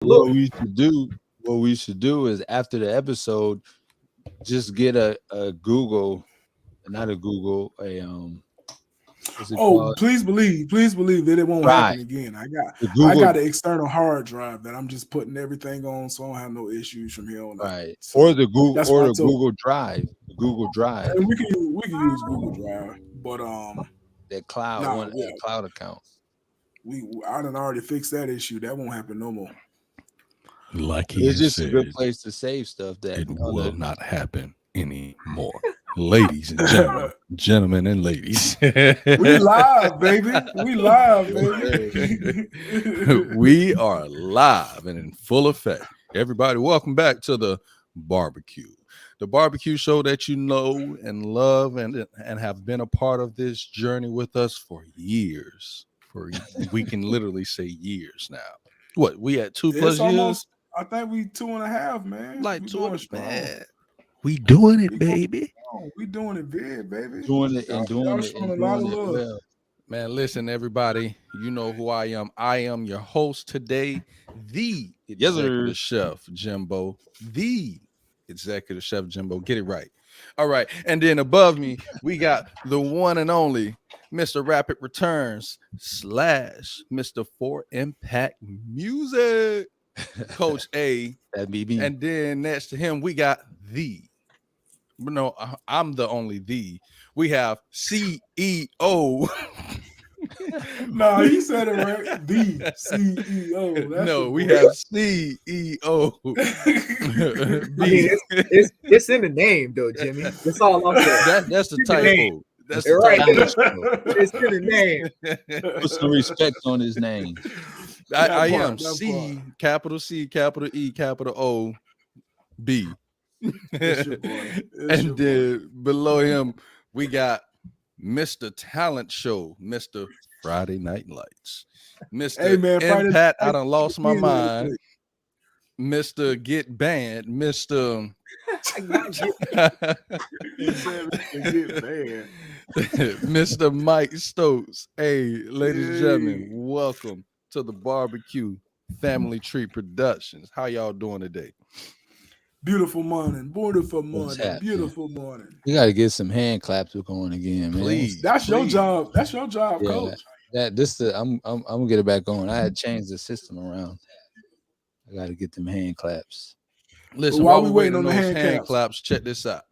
Look, What we should do is after the episode, just get a Google, not a Google, a what's it Oh, called? please believe that it won't Drive. happen again. The I Google got an external hard drive that I'm just putting everything on, so I don't have no issues from here on out. right. So that's Or why I the told. Google Drive. The Google Drive. And we can use Google Drive, but That cloud nah, one a cloud account. we I done already fixed that issue. That won't happen no more. like he It's has just a good said, place to save stuff that it other will not happen anymore. Ladies and gentlemen and ladies. We live, baby. We live, baby. We are live and in full effect. Everybody, welcome back to the barbecue. The barbecue show that you know and love and have been a part of this journey with us for years. We can literally say years now. What, we at 2+ It's years? almost. I think we 2.5, man. Like we two going and strong. man. We doing it, We going baby. strong. We doing it big, baby. doing it Y'all, and doing y'all it showing and a lot doing of it love. well. Man, listen, everybody. You know who I am. I am your host today, the Yes, sir. executive chef, Jimbo. The executive chef, Jimbo. Get it right. All right. And then above me, we got the one and only Mr. Rapid Returns / Mr. 4 Impact Music, Coach A. That'd be me. And then next to him, we got the. No, I'm the only the. We have CEO. Nah, he said it right. The CEO. That's No, your we boy. have CEO. I mean, it's in the name though, Jimmy. That's all I'm saying. That's the It's in the name. typo. That's You're the right. typo. It's in the name. Put some respect on his name. I That am part, that C, capital C, capital E, capital O, B. It's your boy. It's your And then below him, we got Mr. Talent Show, Mr. Friday Night Lights, Mr. Hey, man, Friday Impact. I Night done lost my Lights. mind. Mr. Get Banned, Mr. I got you. He said it get bad. Mr. Mike Stokes. Hey, ladies and gentlemen, Hey. welcome to the Barbecue Family Tree Productions. How y'all doing today? Beautiful morning. Beautiful What's morning. happening? Beautiful morning. You got to get some hand claps going again, man. Please. That's your please. job. That's your job, Yeah, coach. I'm gonna get it back on. I had changed the system around. I got to get them hand claps. Listen, While while we we're waiting waiting on on the those hand hand claps. claps, check this out.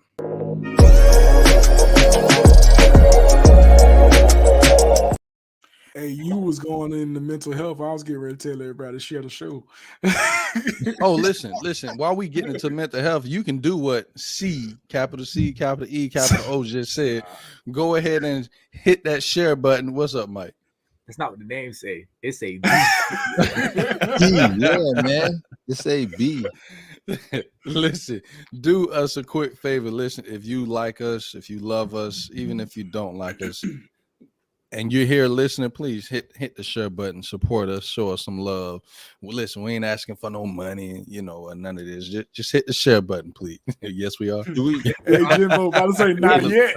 Hey, you was going in the mental health. I was getting ready to tell everybody to share the show. Oh, listen. While we getting into mental health, you can do what capital C, capital E, capital O just said. Go ahead and hit that share button. What's up, Mike? That's not what the name say. It say B, yeah, man. Just say B. Listen, do us a quick favor. Listen, if you like us, if you love us, even if you don't like us, and you're here listening, please hit the share button, support us, show us some love. Well, listen, we ain't asking for no money, or none of this. Just hit the share button, please. Yes, we are. Do we? Hey, Jimbo, about to say not yet.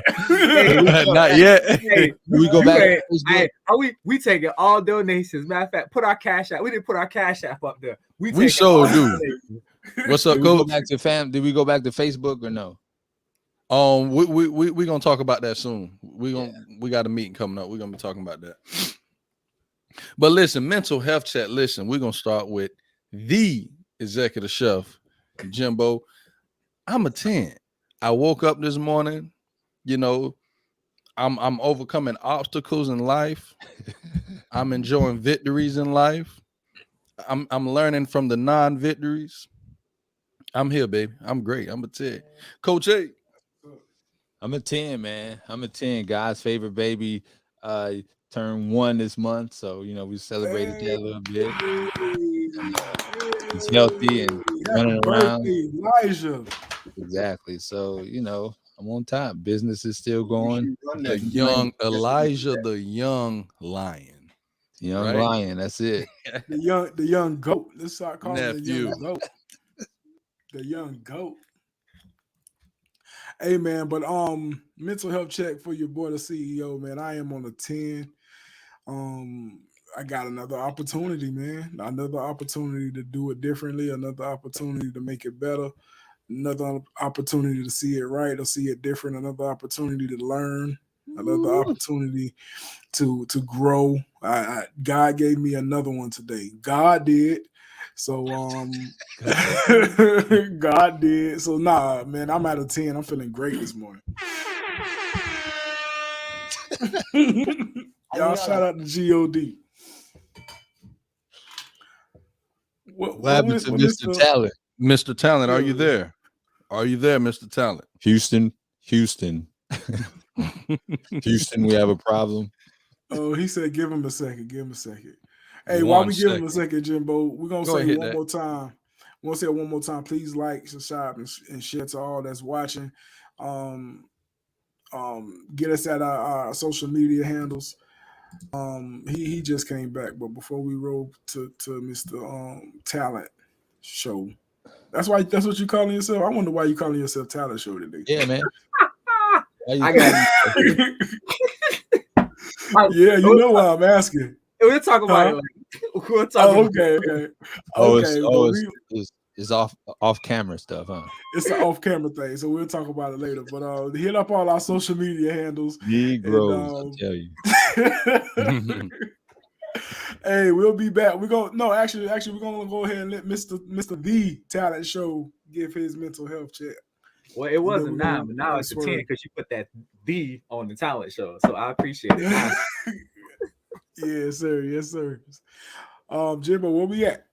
Not yet. Hey, Do we go back to Facebook? Hey, we taking all donations. Matter of fact, put our cash app. We didn't put our cash app up there. We taking sure all do. donations. What's up, Did we go Coach? back to Did we go back to Facebook or no? We gonna talk about that soon. We got a meeting coming up. We're gonna be talking about that. But listen, mental health chat. Listen, we're gonna start with the executive chef, Jimbo. I'm a 10. I woke up this morning, I'm overcoming obstacles in life. I'm enjoying victories in life. I'm learning from the non-victories. I'm here, baby. I'm great. I'm a 10. Coach A. I'm a 10, man. I'm a 10. God's favorite baby turned 1 this month. So, we celebrated that a little bit. He's healthy and running Happy around. birthday, Elijah. Exactly. So, I'm on top. Business is still going. The young Elijah, the young lion. Young right? lion. That's it. The young goat. Let's start calling it the Nephew. young goat. The young goat. Hey man, but mental health check for your boy the CEO, man. I am on a 10. I got another opportunity, man. Another opportunity to do it differently. Another opportunity to make it better. Another opportunity to see it right or see it different. Another opportunity to learn. Another opportunity to grow. God gave me another one today. God did. So God did. So nah, man, I'm out of 10. I'm feeling great this morning. Y'all shout out to God. What happened to Mr. Talent? Mr. Talent, are you there? Are you there, Mr. Talent? Houston. Houston, we have a problem. Oh, he said give him a second. Give him a second. Hey, while we give him a second, Jimbo, we're going to say one more time. We're going to say it one more time. Please like, subscribe, and share to all that's watching. Get us at our social media handles. He just came back, but before we roll to Mr. Talent Show, that's what you calling yourself. I wonder why you calling yourself Talent Show today. Yeah, man. I got yeah, you know why I'm asking. We'll talk about it. We'll talk. It's off camera stuff, huh? It's an off camera thing, so we'll talk about it later. But hit up all our social media handles. Negroes, I tell you. Hey, we'll be back. We're gonna we're gonna go ahead and let Mr. The Talent Show give his mental health check. Well, it was a 9, but now it's a 10 because you put that "the" on the Talent Show. So I appreciate it. Yes, sir. Yes, sir. Jimbo, where we at?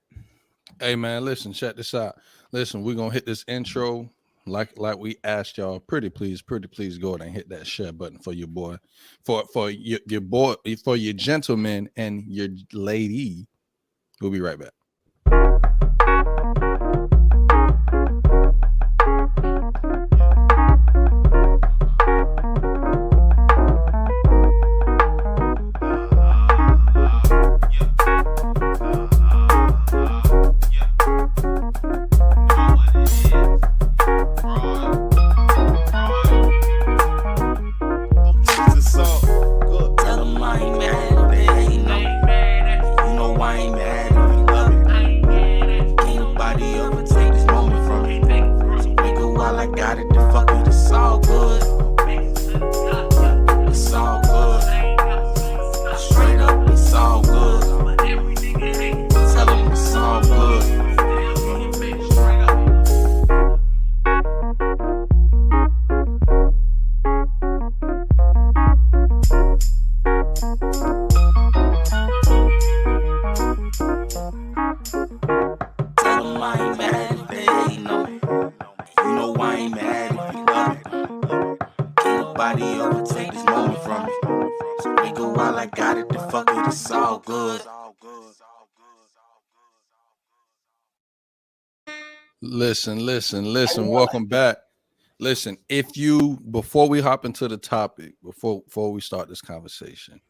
Hey man, listen, check this out. Listen, we're gonna hit this intro like we asked y'all. Pretty please go ahead and hit that share button for your boy, for your boy, for your gentleman and your lady. We'll be right back. Listen. Welcome back. Listen, before we hop into the topic, before we start this conversation,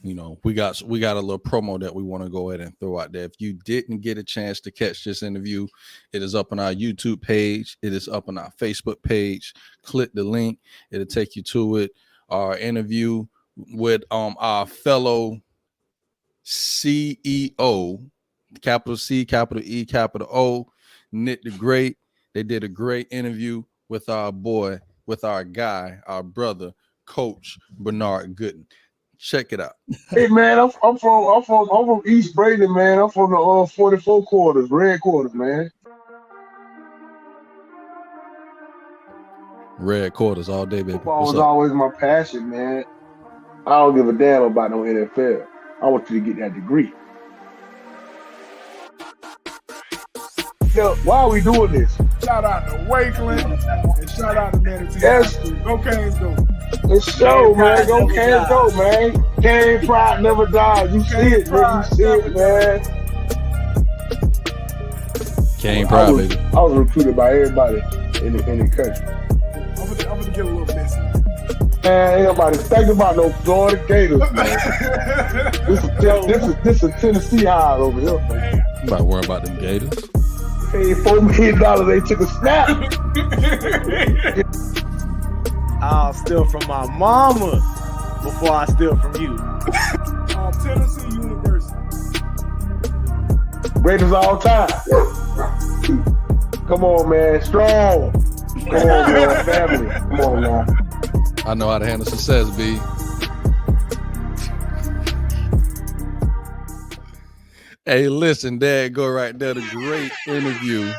we got a little promo that we want to go ahead and throw out there. If you didn't get a chance to catch this interview, it is up on our YouTube page. It is up on our Facebook page. Click the link. It'll take you to it. Our interview with our fellow CEO, capital C, capital E, capital O, Nick the Great. They did a great interview with our boy, with our guy, our brother, Coach Bernard Gooden. Check it out. Hey man, I'm from East Braden, man. I'm from the 44 quarters, red quarters, man. Red quarters all day, baby. Football was always my passion, man. I don't give a damn about no NFL. I want you to get that degree. Now, why are we doing this? Shout out to Wakeland and shout out to Manatee. Yes. Go Canes, go. It's show, man. Go Canes, go, man. Cane pride never dies. You see it, man. You see it, man. Cane pride, baby. I was recruited by everybody in the country. I'm gonna get a little messy. Man, ain't nobody thinking about no Florida Gators, man. this is Tennessee high over here, man. I'm not worried about them Gators. Paid $4 million, they took a snap. I'll steal from my mama before I steal from you. Tennessee University. Greatest of all time. Come on, man. Strong. Come on, man. Family. Come on, man. I know how to handle success, B. Hey, listen, Dad, go right there. The great interview.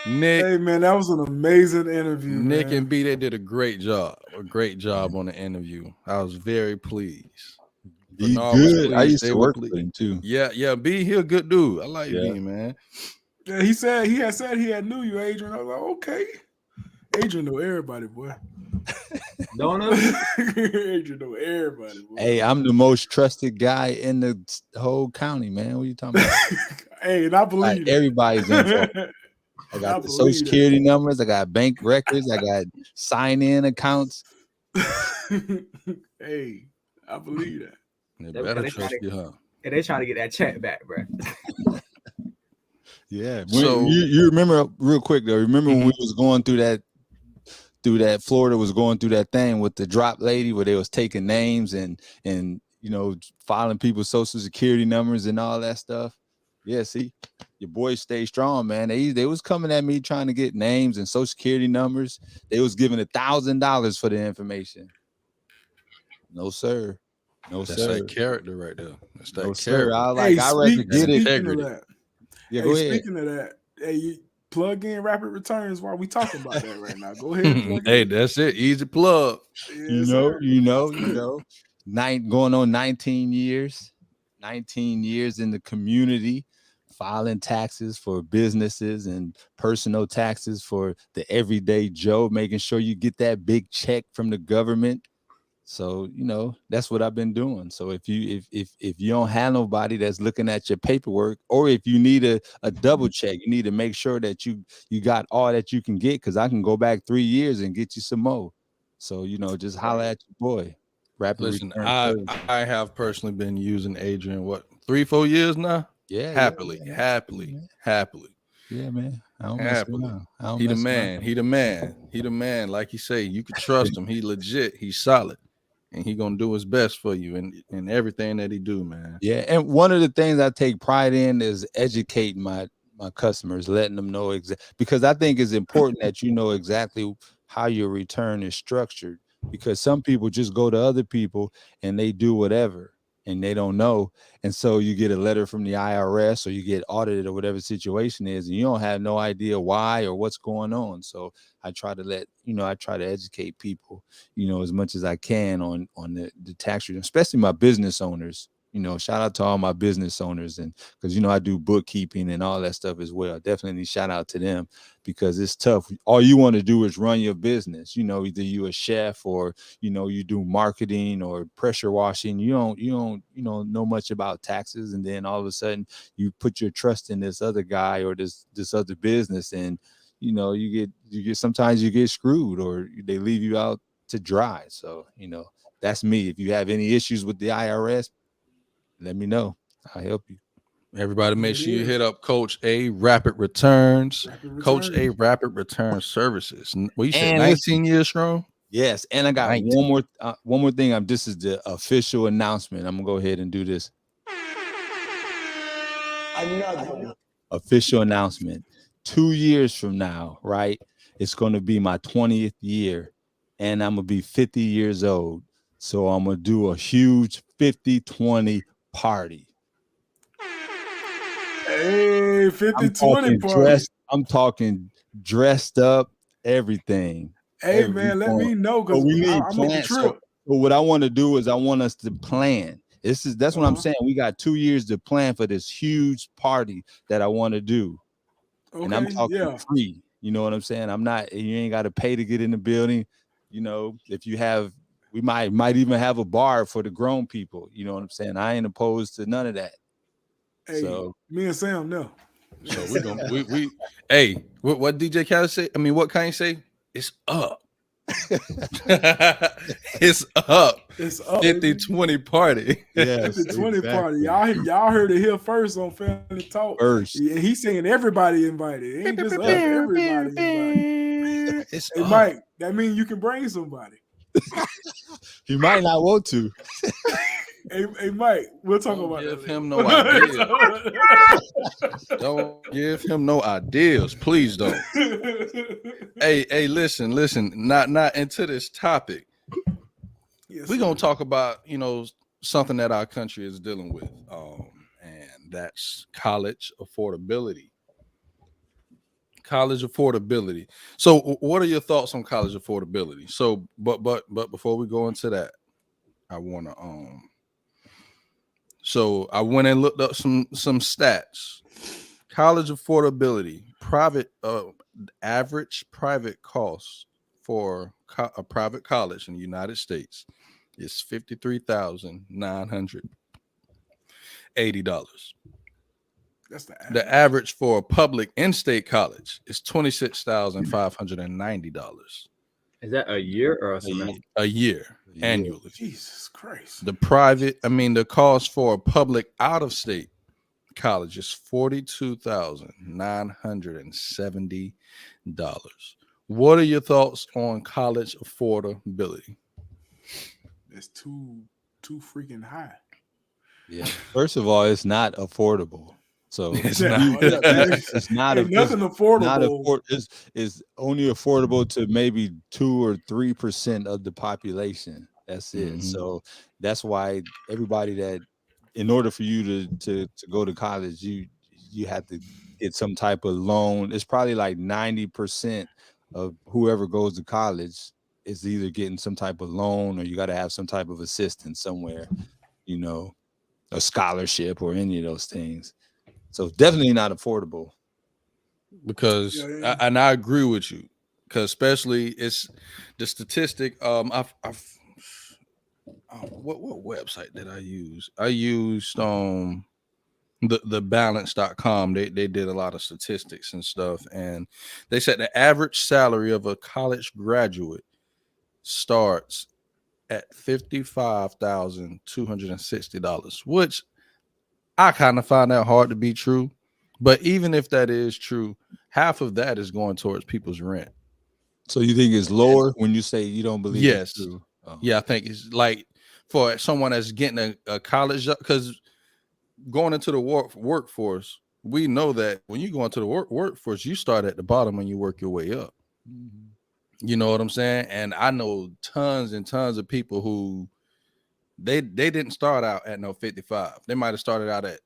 Nick, Hey man, that was an amazing interview. Nick man. and B, they did a great job on the interview. I was very pleased. He's Bernard was good. I pleased. used They to were work pleased. with him too. Yeah, B, he a good dude. I like Yeah. B, man. Yeah, he said he had knew you, Adrian. I was like, okay. Adrian know everybody, boy. Don't know. Adrian know everybody, boy. Hey, I'm the most trusted guy in the whole county, man. What are you talking about? Hey, and I believe Like, that. everybody's info. I got the social security numbers. I got bank records. I got sign-in accounts. Hey, I believe that. They They- better they trust try to- you, huh? And they trying to get that check back, bro. Yeah. So- You remember real quick though? Remember when we was going through that Florida was going through that thing with the drop lady where they was taking names and you know filing people's social security numbers and all that stuff. Yeah, see, your boys stay strong, man. They was coming at me trying to get names and social security numbers. They was giving $1,000 for the information. No, sir. No, That's sir. that character right there. That's that No, sir. character. I like. Hey, I rather get it. speaking Integrity. of that, Yeah, hey, go ahead. speaking of that, hey, you plug in rapid returns while we talking about that right now. Go ahead. And plug Hey, in. that's it. Easy plug. Yes, sir. You know. Going on 19 years. 19 years in the community, filing taxes for businesses and personal taxes for the everyday Joe, making sure you get that big check from the government. So, you know, that's what I've been doing. So if you don't have nobody that's looking at your paperwork, or if you need a double check, you need to make sure that you got all that you can get, because I can go back 3 years and get you some more. So, you know, just holler at your boy. Rapid Listen, return I service. have personally been using Adrian 3-4 years now. Yeah, Happily. Yeah, man. I don't mess Happily. around. I don't He the mess man. around. He the man. He the man. Like you say, you can trust him. He legit. He's solid, and he gonna do his best for you in everything that he do, man. Yeah, and one of the things I take pride in is educating my customers, letting them know because I think it's important that you know exactly how your return is structured, because some people just go to other people and they do whatever and they don't know, and so you get a letter from the IRS or you get audited or whatever situation is, and you don't have no idea why or what's going on. So I try to educate people, you know, as much as I can on the tax return, especially my business owners. You know, shout out to all my business owners, and because, you know, I do bookkeeping and all that stuff as well. Definitely shout out to them, because it's tough. All you want to do is run your business. You know, either you a chef or, you know, you do marketing or pressure washing. You don't know much about taxes, and then all of a sudden you put your trust in this other guy or this other business, and you know, you get sometimes you get screwed or they leave you out to dry. So, you know, that's me. If you have any issues with the IRS, let me know. I'll help you. Everybody, make It sure you is. hit up Coach A Rapid Returns. Rapid Coach A returns. Rapid Return Services. Well, you said And 19 years strong. Yes, and I got 19. one more thing. This is the official announcement. I'm gonna go ahead and do this. Official announcement. 2 years from now, right? It's gonna be my 20th year, and I'm gonna be 50 years old. So I'm gonna do a huge 50-20 party. Hey, 50-20 party. I'm talking dressed up, everything. Hey man, let me know, because we need I'm on the plans. trip. So what I want to do is I want us to plan. That's what I'm saying. We got 2 years to plan for this huge party that I want to do. Okay, And I'm talking free. You know what I'm saying? You ain't got to pay to get in the building. You know, if you have, we might even have a bar for the grown people. You know what I'm saying? I ain't opposed to none of that. Hey, So me and Sam know. So we're gonna we hey, what DJ Khaled say? I mean, what Kanye say? It's up. It's up. It's up. 50-20 party. yes, 50-20 party. exactly. Y'all heard it here first on Family Talk. First. Yeah, he's saying everybody invited. It ain't just us. Everybody invited. It's Hey up. Mike, that means you can bring somebody. You might not want to. Hey, Mike, we'll talk Don't about give that him later. no ideas. Don't give him no ideas. Please don't. Hey, listen. Not into this topic. Yes, We're sir. gonna talk about, something that our country is dealing with. And that's college affordability. College affordability. So what are your thoughts on college affordability? So but before we go into that, I wanna so I went and looked up some stats. College affordability, average private cost for a private college in the United States is $53,980. That's the The average. average for a public in-state college is $26,590 Is that a year or a A year. semester? a year A year. annually. Jesus Christ. The cost for a public out-of-state college is $42,970. What are your thoughts on college affordability? That's too freaking high. Yeah. First of all, it's not affordable. So It's Yeah, not. well, it's not ain't nothing affordable. It's only affordable to maybe 2 or 3% of the population. That's it. Mhm. So that's why everybody that, in order for you to go to college, you have to get some type of loan. It's probably like 90% of whoever goes to college is either getting some type of loan or you got to have some type of assistance somewhere, you know, a scholarship or any of those things. So definitely not affordable. Because Yeah. and I agree with you, because especially it's the statistic. What website did I use? I used the balance.com. They did a lot of statistics and stuff, and they said the average salary of a college graduate starts at $55,260, which I kind of find that hard to be true. But even if that is true, half of that is going towards people's rent. So you think it's lower when you say you don't believe Yes. it's true? Oh. Yeah, I think it's like for someone that's getting a college job, because going into the workforce, we know that when you go into the workforce, you start at the bottom and you work your way up. Mhm. You know what I'm saying? And I know tons and tons of people who they didn't start out at no 55. They might have started out at,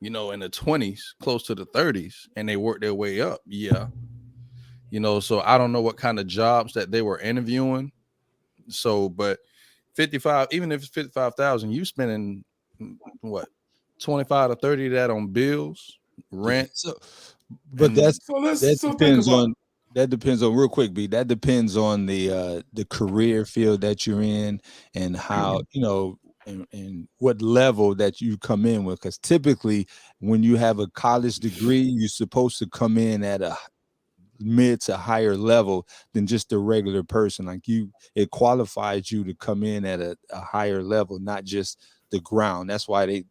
in the 20s, close to the 30s, and they worked their way up. Yeah. So I don't know what kind of jobs that they were interviewing. So, but 55, even if it's 55,000, you spending what, 25 to 30 of that on bills, rent. So, but And that's So let's that think depends about on real quick, B. That depends on the career field that you're in and how and what level that you come in with. Because typically, when you have a college degree, you're supposed to come in at a mid to higher level than just a regular person. Like it qualifies you to come in at a higher level, not just the ground. That's why they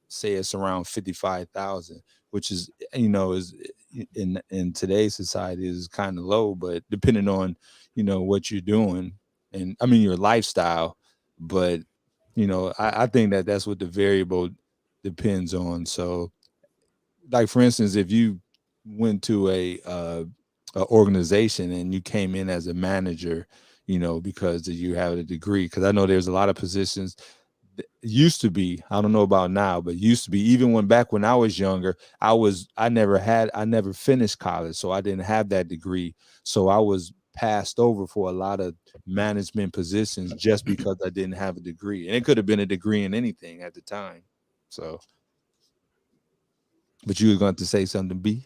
say it's around 55,000, which is is in today's society is kind of low, but depending on what you're doing and I mean your lifestyle. But I think that that's what the variable depends on. So like for instance, if you went to a organization and you came in as a manager, because you have a degree, because I know there's a lot of positions that used to be, I don't know about now, but used to be, even back when I was younger, I never finished college, so I didn't have that degree. So I was passed over for a lot of management positions just because I didn't have a degree. And it could have been a degree in anything at the time. So but you were going to say something, B?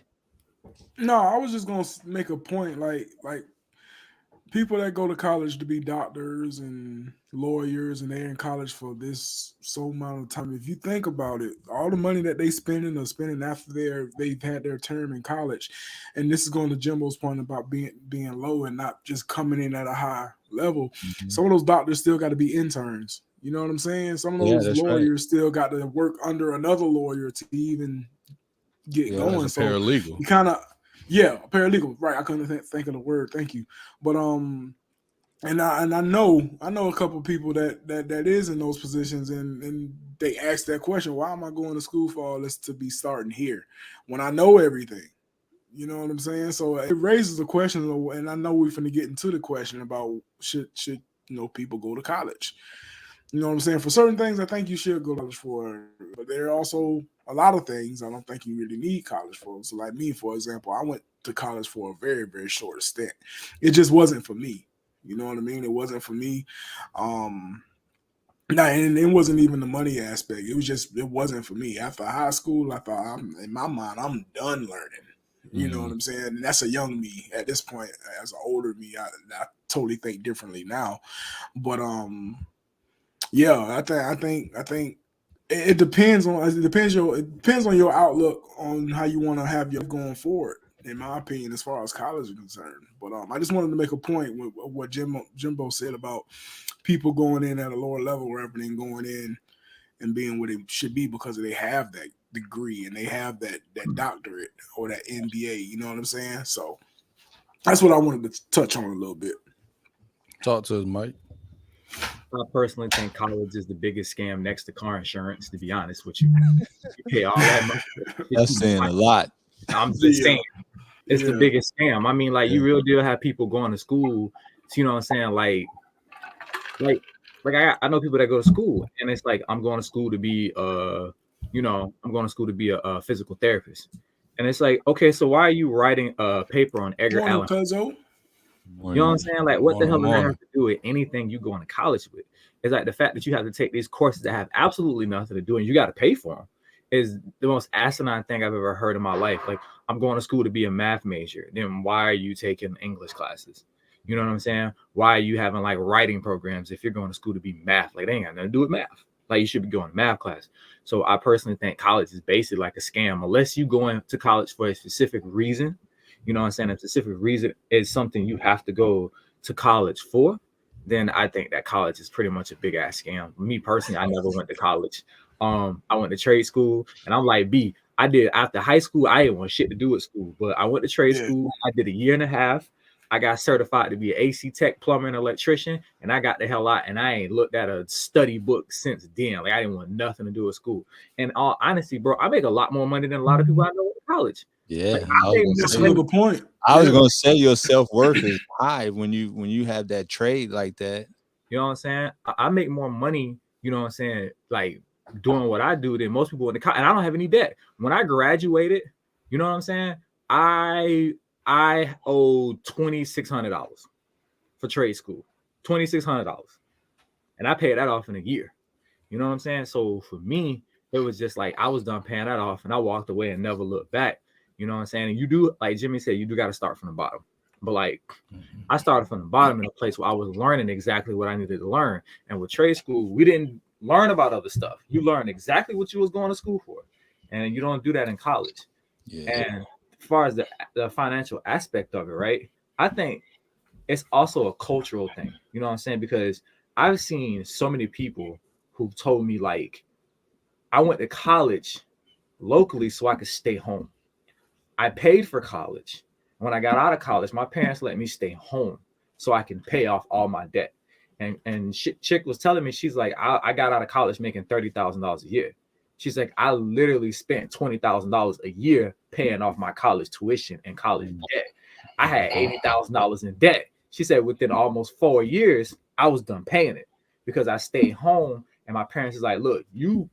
No, I was just gonna make a point, like people that go to college to be doctors and lawyers, and they're in college for this so amount of time. If you think about it, all the money that they spending or spending after they've had their term in college, and this is going to Jimbo's point about being low and not just coming in at a high level. Mhm. Some of those doctors still got to be interns. You know what I'm saying? Some of Yeah, those that's right. lawyers still got to work under another lawyer to even get Yeah, going. as a So paralegal. you kind of, yeah, paralegal, right? I couldn't think of the word. Thank you, but And I know a couple of people that is in those positions, and they ask that question, why am I going to school for all this to be starting here when I know everything? You know what I'm saying? So it raises a question, and I know we're finna get into the question about should people go to college? You know what I'm saying? For certain things, I think you should go to college for, but there are also a lot of things I don't think you really need college for. So, like me, for example, I went to college for a very, very short stint. It just wasn't for me. You know what I mean? It wasn't for me. No, and it wasn't even the money aspect. It wasn't for me. After high school, I thought in my mind, I'm done learning. You know what I'm saying? And that's a young me at this point. As an older me, I totally think differently now. But yeah, I think it depends on your outlook on how you want to have your going forward. In my opinion, as far as college is concerned. But I just wanted to make a point with what Jimbo said about people going in at a lower level rather than going in and being what it should be because they have that degree and they have that doctorate or that MBA. You know what I'm saying? So that's what I wanted to touch on a little bit. Talk to us, Mike. I personally think college is the biggest scam next to car insurance. To be honest with you, you pay all that money. That's saying a lot. I'm just saying, it's the Yeah. biggest scam. I mean, like you real deal have people going to school. So, you know what I'm saying? Like I know people that go to school, and it's like I'm going to school to be I'm going to school to be a physical therapist, and it's like, okay, so why are you writing a paper on Edgar Allan? You know what I'm saying? Like, what the hell does that have to do with anything you going to college with? It's like the fact that you have to take these courses that have absolutely nothing to do, and you got to pay for them, is the most asinine thing I've ever heard in my life. Like, I'm going to school to be a math major. Then why are you taking English classes? You know what I'm saying? Why are you having like writing programs if you're going to school to be math? Like, they ain't got nothing to do with math. Like, you should be going to math class. So I personally think college is basically like a scam. Unless you going to college for a specific reason, you know what I'm saying? A specific reason is something you have to go to college for, then I think that college is pretty much a big ass scam. Me personally, I never went to college. I went to trade school, and I'm like, I did after high school, I didn't want shit to do with school, but I went to trade school. I did a year and a half. I got certified to be an AC tech, plumber, and electrician, and I got the hell out, and I ain't looked at a study book since then. Like, I didn't want nothing to do with school. And all honesty, bro, I make a lot more money than a lot of people I know in college. Yeah, like, that's a good point. I was gonna say your self-worth is high when you have that trade like that. You know what I'm saying? I make more money, you know what I'm saying, like doing what I do than most people in the college, and I don't have any debt. When I graduated, you know what I'm saying? I owe $2,600 for trade school. $2,600. And I paid that off in a year. You know what I'm saying? So for me, it was just like I was done paying that off and I walked away and never looked back. You know what I'm saying? And you do, like Jimmy said, you do got to start from the bottom. But like I started from the bottom in a place where I was learning exactly what I needed to learn. And with trade school, we didn't learn about other stuff. You learned exactly what you was going to school for. And you don't do that in college. Yeah. And as far as the financial aspect of it, right? I think it's also a cultural thing. You know what I'm saying? Because I've seen so many people who told me, like, I went to college locally so I could stay home. I paid for college. When I got out of college, my parents let me stay home so I can pay off all my debt. And chick was telling me, she's like, I got out of college making $30,000 a year. She's like, I literally spent $20,000 a year paying off my college tuition and college debt. I had $80,000 in debt. She said within almost 4 years, I was done paying it because I stayed home. And my parents is like, look, you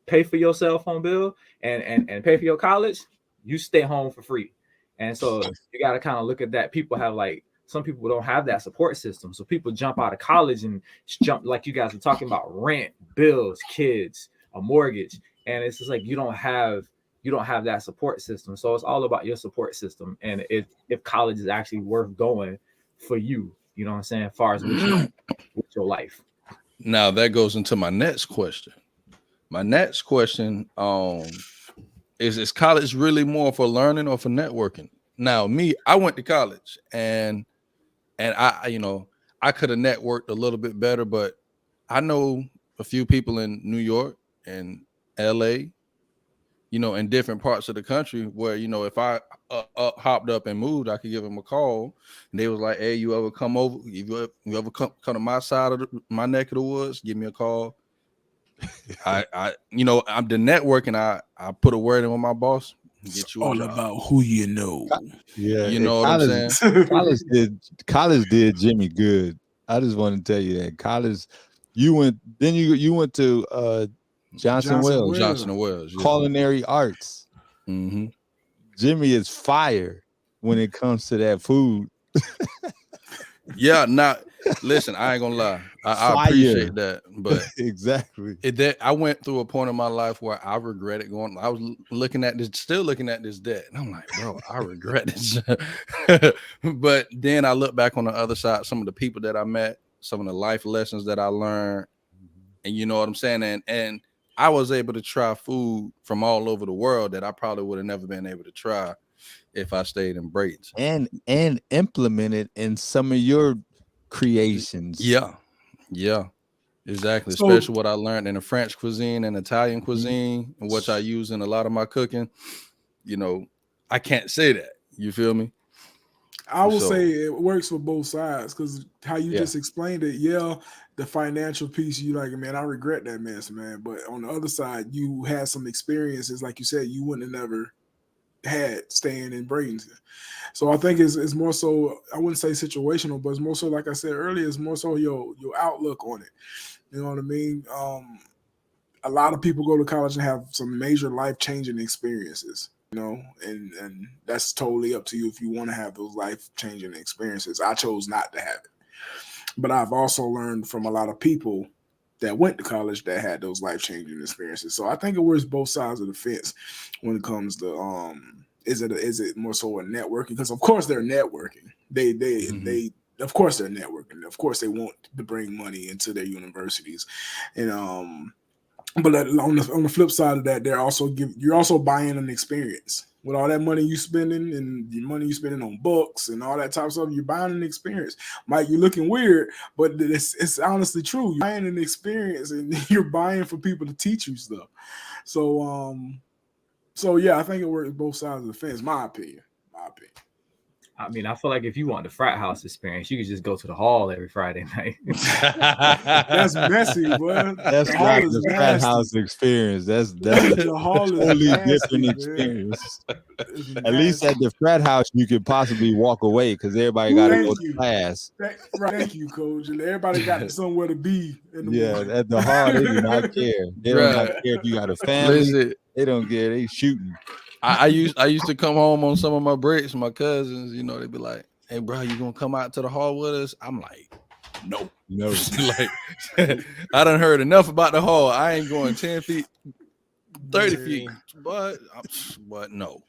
pay for your cell phone bill and pay for your college, you stay home for free. And so you got to kind of look at that. People have like, some people don't have that support system. So people jump out of college and jump, like you guys were talking about, rent, bills, kids, a mortgage. And it's just like, you don't have that support system. So it's all about your support system. And if college is actually worth going for you, you know what I'm saying? As far as with your life. Now that goes into my next question. My next question is college really more for learning or for networking? Now, me, I went to college and I could have networked a little bit better, but I know a few people in New York and LA in different parts of the country where, if I hopped up and moved, I could give them a call. And they was like, hey, you ever come over? You ever come to my side of my neck of the woods? Give me a call. I'm the networking. I put a word in with my boss. Get you a all job. about who you know. Yeah, You know what I'm saying? College did Jimmy good. I just want to tell you that college. You went to Johnson Wells, Johnson and Wells, yeah. culinary arts. Mm-hmm. Jimmy is fire when it comes to that food. Yeah, listen, I ain't gonna lie. I Fire. appreciate that, but Exactly. I went through a point in my life where I regretted going. I was still looking at this debt, and I'm like, bro, I regret this. But then I look back on the other side, some of the people that I met, some of the life lessons that I learned, and you know what I'm saying, and I was able to try food from all over the world that I probably would have never been able to try if I stayed in Braids and implement it in some of your creations. Yeah, exactly. So- Especially what I learned in the French cuisine and Italian cuisine, and what I use in a lot of my cooking. I can't say that. You feel me? I will say it works for both sides because how you Yeah. just explained it, the financial piece, you like, man, I regret that mess, man. But on the other side, you had some experiences, like you said, you wouldn't have never had staying in Bradenton. So I think it's more so, I wouldn't say situational, but it's more so, like I said earlier, it's more so your outlook on it. You know what I mean? A lot of people go to college and have some major life-changing experiences, and that's totally up to you if you want to have those life-changing experiences. I chose not to have it. But I've also learned from a lot of people that went to college that had those life-changing experiences. So I think it works both sides of the fence when it comes to is it more so a networking? Because of course they're networking. They of course they're networking. Of course they want to bring money into their universities. And but on the flip side of that, you're also buying an experience. With all that money you spending and the money you spending on books and all that type of stuff, you're buying an experience. Mike, you're looking weird, but it's honestly true. You're buying an experience and you're buying for people to teach you stuff. So yeah, I think it works both sides of the fence. My opinion. I mean, I feel like if you want the frat house experience, you could just go to the hall every Friday night. That's messy, boy. That's The not hall is the frat nasty. house experience. That's The hall is totally nasty, different man. experience. It's At least nasty. at the frat house, you could possibly walk away because everybody got to Thank go to you. class. Thank you, Coach. And everybody got somewhere to be in the Yeah, morning. at the hall, they do not care. They do not care if you got a family. Listen, They don't care. They shooting. I used to come home on some of my breaks. My cousins, they'd be like, "Hey, bro, you gonna come out to the hall with us?" I'm like, "No." Like, I done heard enough about the hall. I ain't going 10 feet, 30 feet, but no.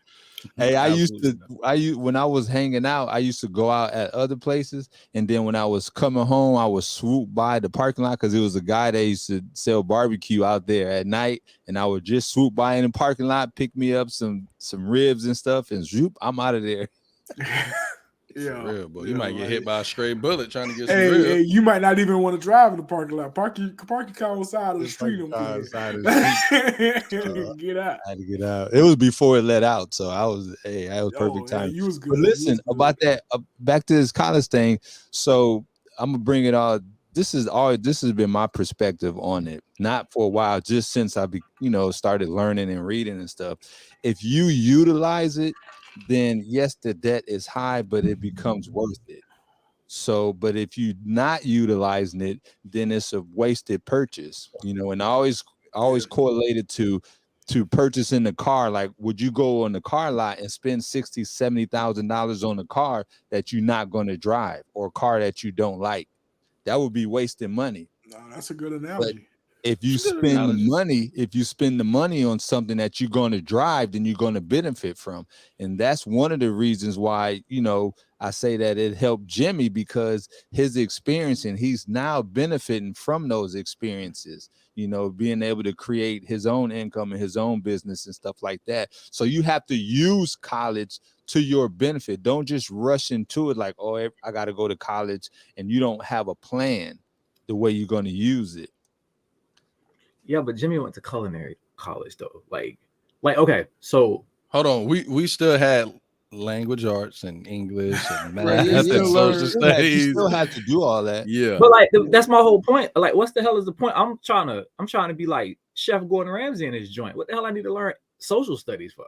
Hey, Absolutely when I was hanging out, I used to go out at other places, and then when I was coming home, I would swoop by the parking lot because it was a guy that used to sell barbecue out there at night, and I would just swoop by in the parking lot, pick me up some ribs and stuff, and zoop, I'm out of there. Yeah, real, but you might get hit by a stray bullet trying to get some Hey, real. you might not even want to drive in the parking lot. Park your car on the side of the street. Get out. Get out. I had to get out. It was before it let out, so I was perfect time. You was good. But listen, about that, back to this college thing. So I'm gonna bring it all. This has been my perspective on it. Not for a while, just since I started learning and reading and stuff. If you utilize it, then yes, the debt is high, but it becomes worth it. So, but if you're not utilizing it, then it's a wasted purchase, and I always correlated to purchasing the car. Like, would you go on the car lot and spend $60,000-$70,000 on a car that you're not going to drive, or a car that you don't like? That would be wasting money. No, that's a good analogy. But if you spend the money on something that you're going to drive, then you're going to benefit from. And that's one of the reasons why, I say that it helped Jimmy, because his experience, and he's now benefiting from those experiences, being able to create his own income and his own business and stuff like that. So you have to use college to your benefit. Don't just rush into it like, oh, I got to go to college, and you don't have a plan the way you're going to use it. Yeah, but Jimmy went to culinary college though. Like, Like, okay, so Hold on, we still had language arts and English and Right, math you and still social learn. You studies. still have to do all that. Yeah, but like that's my whole point. Like, what's the hell is the point? I'm trying to be like Chef Gordon Ramsay in his joint. What the hell I need to learn social studies for?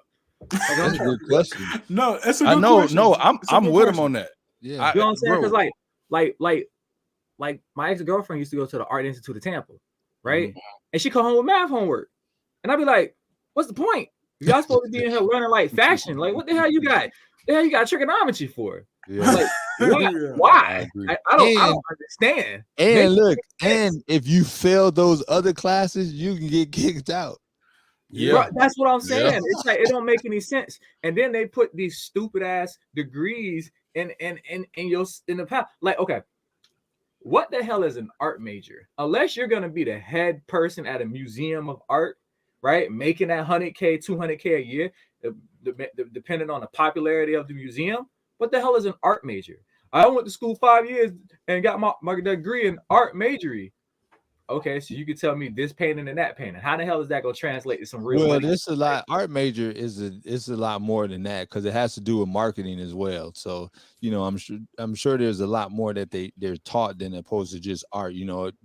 Like, That's a good question. No, it's a I good know. question. No, It's a I'm good with him question. on that. Yeah. you know what I'm saying? Bro. Because like my ex-girlfriend used to go to the Art Institute of Tampa, right? Mhm. And she come home with math homework. And I'd be like, what's the point? Y'all supposed to be in here learning like fashion. Like, what the hell you got? The hell you got trigonometry for? Yeah. Like, why? Yeah. Why? agree. I don't And- understand. And Make look, it make sense. and if you fail those other classes, you can get kicked out. Yeah, Right, that's what I'm Yeah. saying. It's like it don't make any sense. And then they put these stupid ass degrees in the past. Like, okay, what the hell is an art major? Unless you're gonna be the head person at a museum of art, right? Making that 100K, 200K a year, depending on the popularity of the museum. What the hell is an art major? I went to school 5 years and got my degree in art majory. Okay, so you can tell me this painting and that painting. How the hell is that gonna translate to some real Well, money? this a lot. Art major is a lot more than that because it has to do with marketing as well. So I'm sure there's a lot more that they're taught than opposed to just art.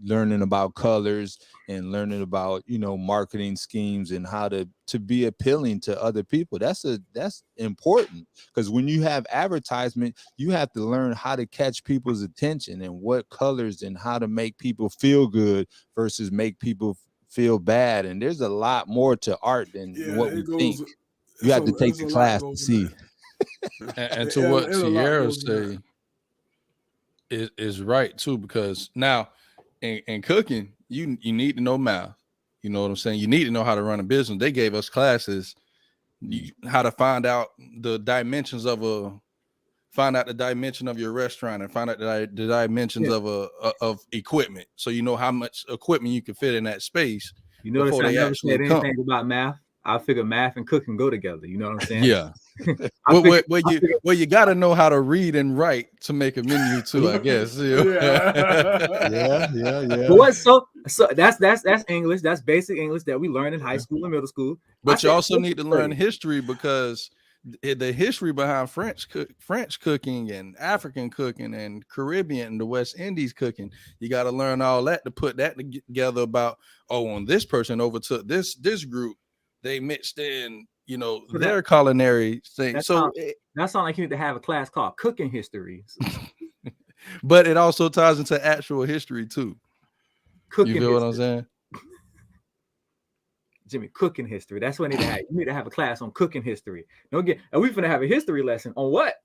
Learning about colors and learning about marketing schemes and how to be appealing to other people. That's important because when you have advertisement, you have to learn how to catch people's attention and what colors and how to make people feel good versus make people feel bad. And there's a lot more to art than what we think. You have to take the class to see. and to what It's a lot Sierra goes in that. say is right too, because now in cooking, you need to know math. You know what I'm saying? You need to know how to run a business. They gave us classes, how to find out the dimensions of the dimension of your restaurant and find out the dimensions of equipment, so you know how much equipment you can fit in that space. You notice before I they never actually said come. anything about math. I figure math and cooking go together. You know what I'm saying? Yeah. I figure- Well, you got to know how to read and write to make a menu too, I guess. Yeah. But what's so that's English. That's basic English that we learn in high school and middle school. But you said also need to learn history. history, because the history behind French cooking and African cooking and Caribbean and the West Indies cooking, you got to learn all that to put that together about, on this person overtook this group, they mixed in, their culinary thing. That's So that sounds like you need to have a class called cooking history. but it also ties into actual history too. Cooking You feel what I'm history. saying? Jimmy, cooking history. That's what I need to have. You need to have a class on cooking history. Don't get, and we're gonna have a history lesson on what?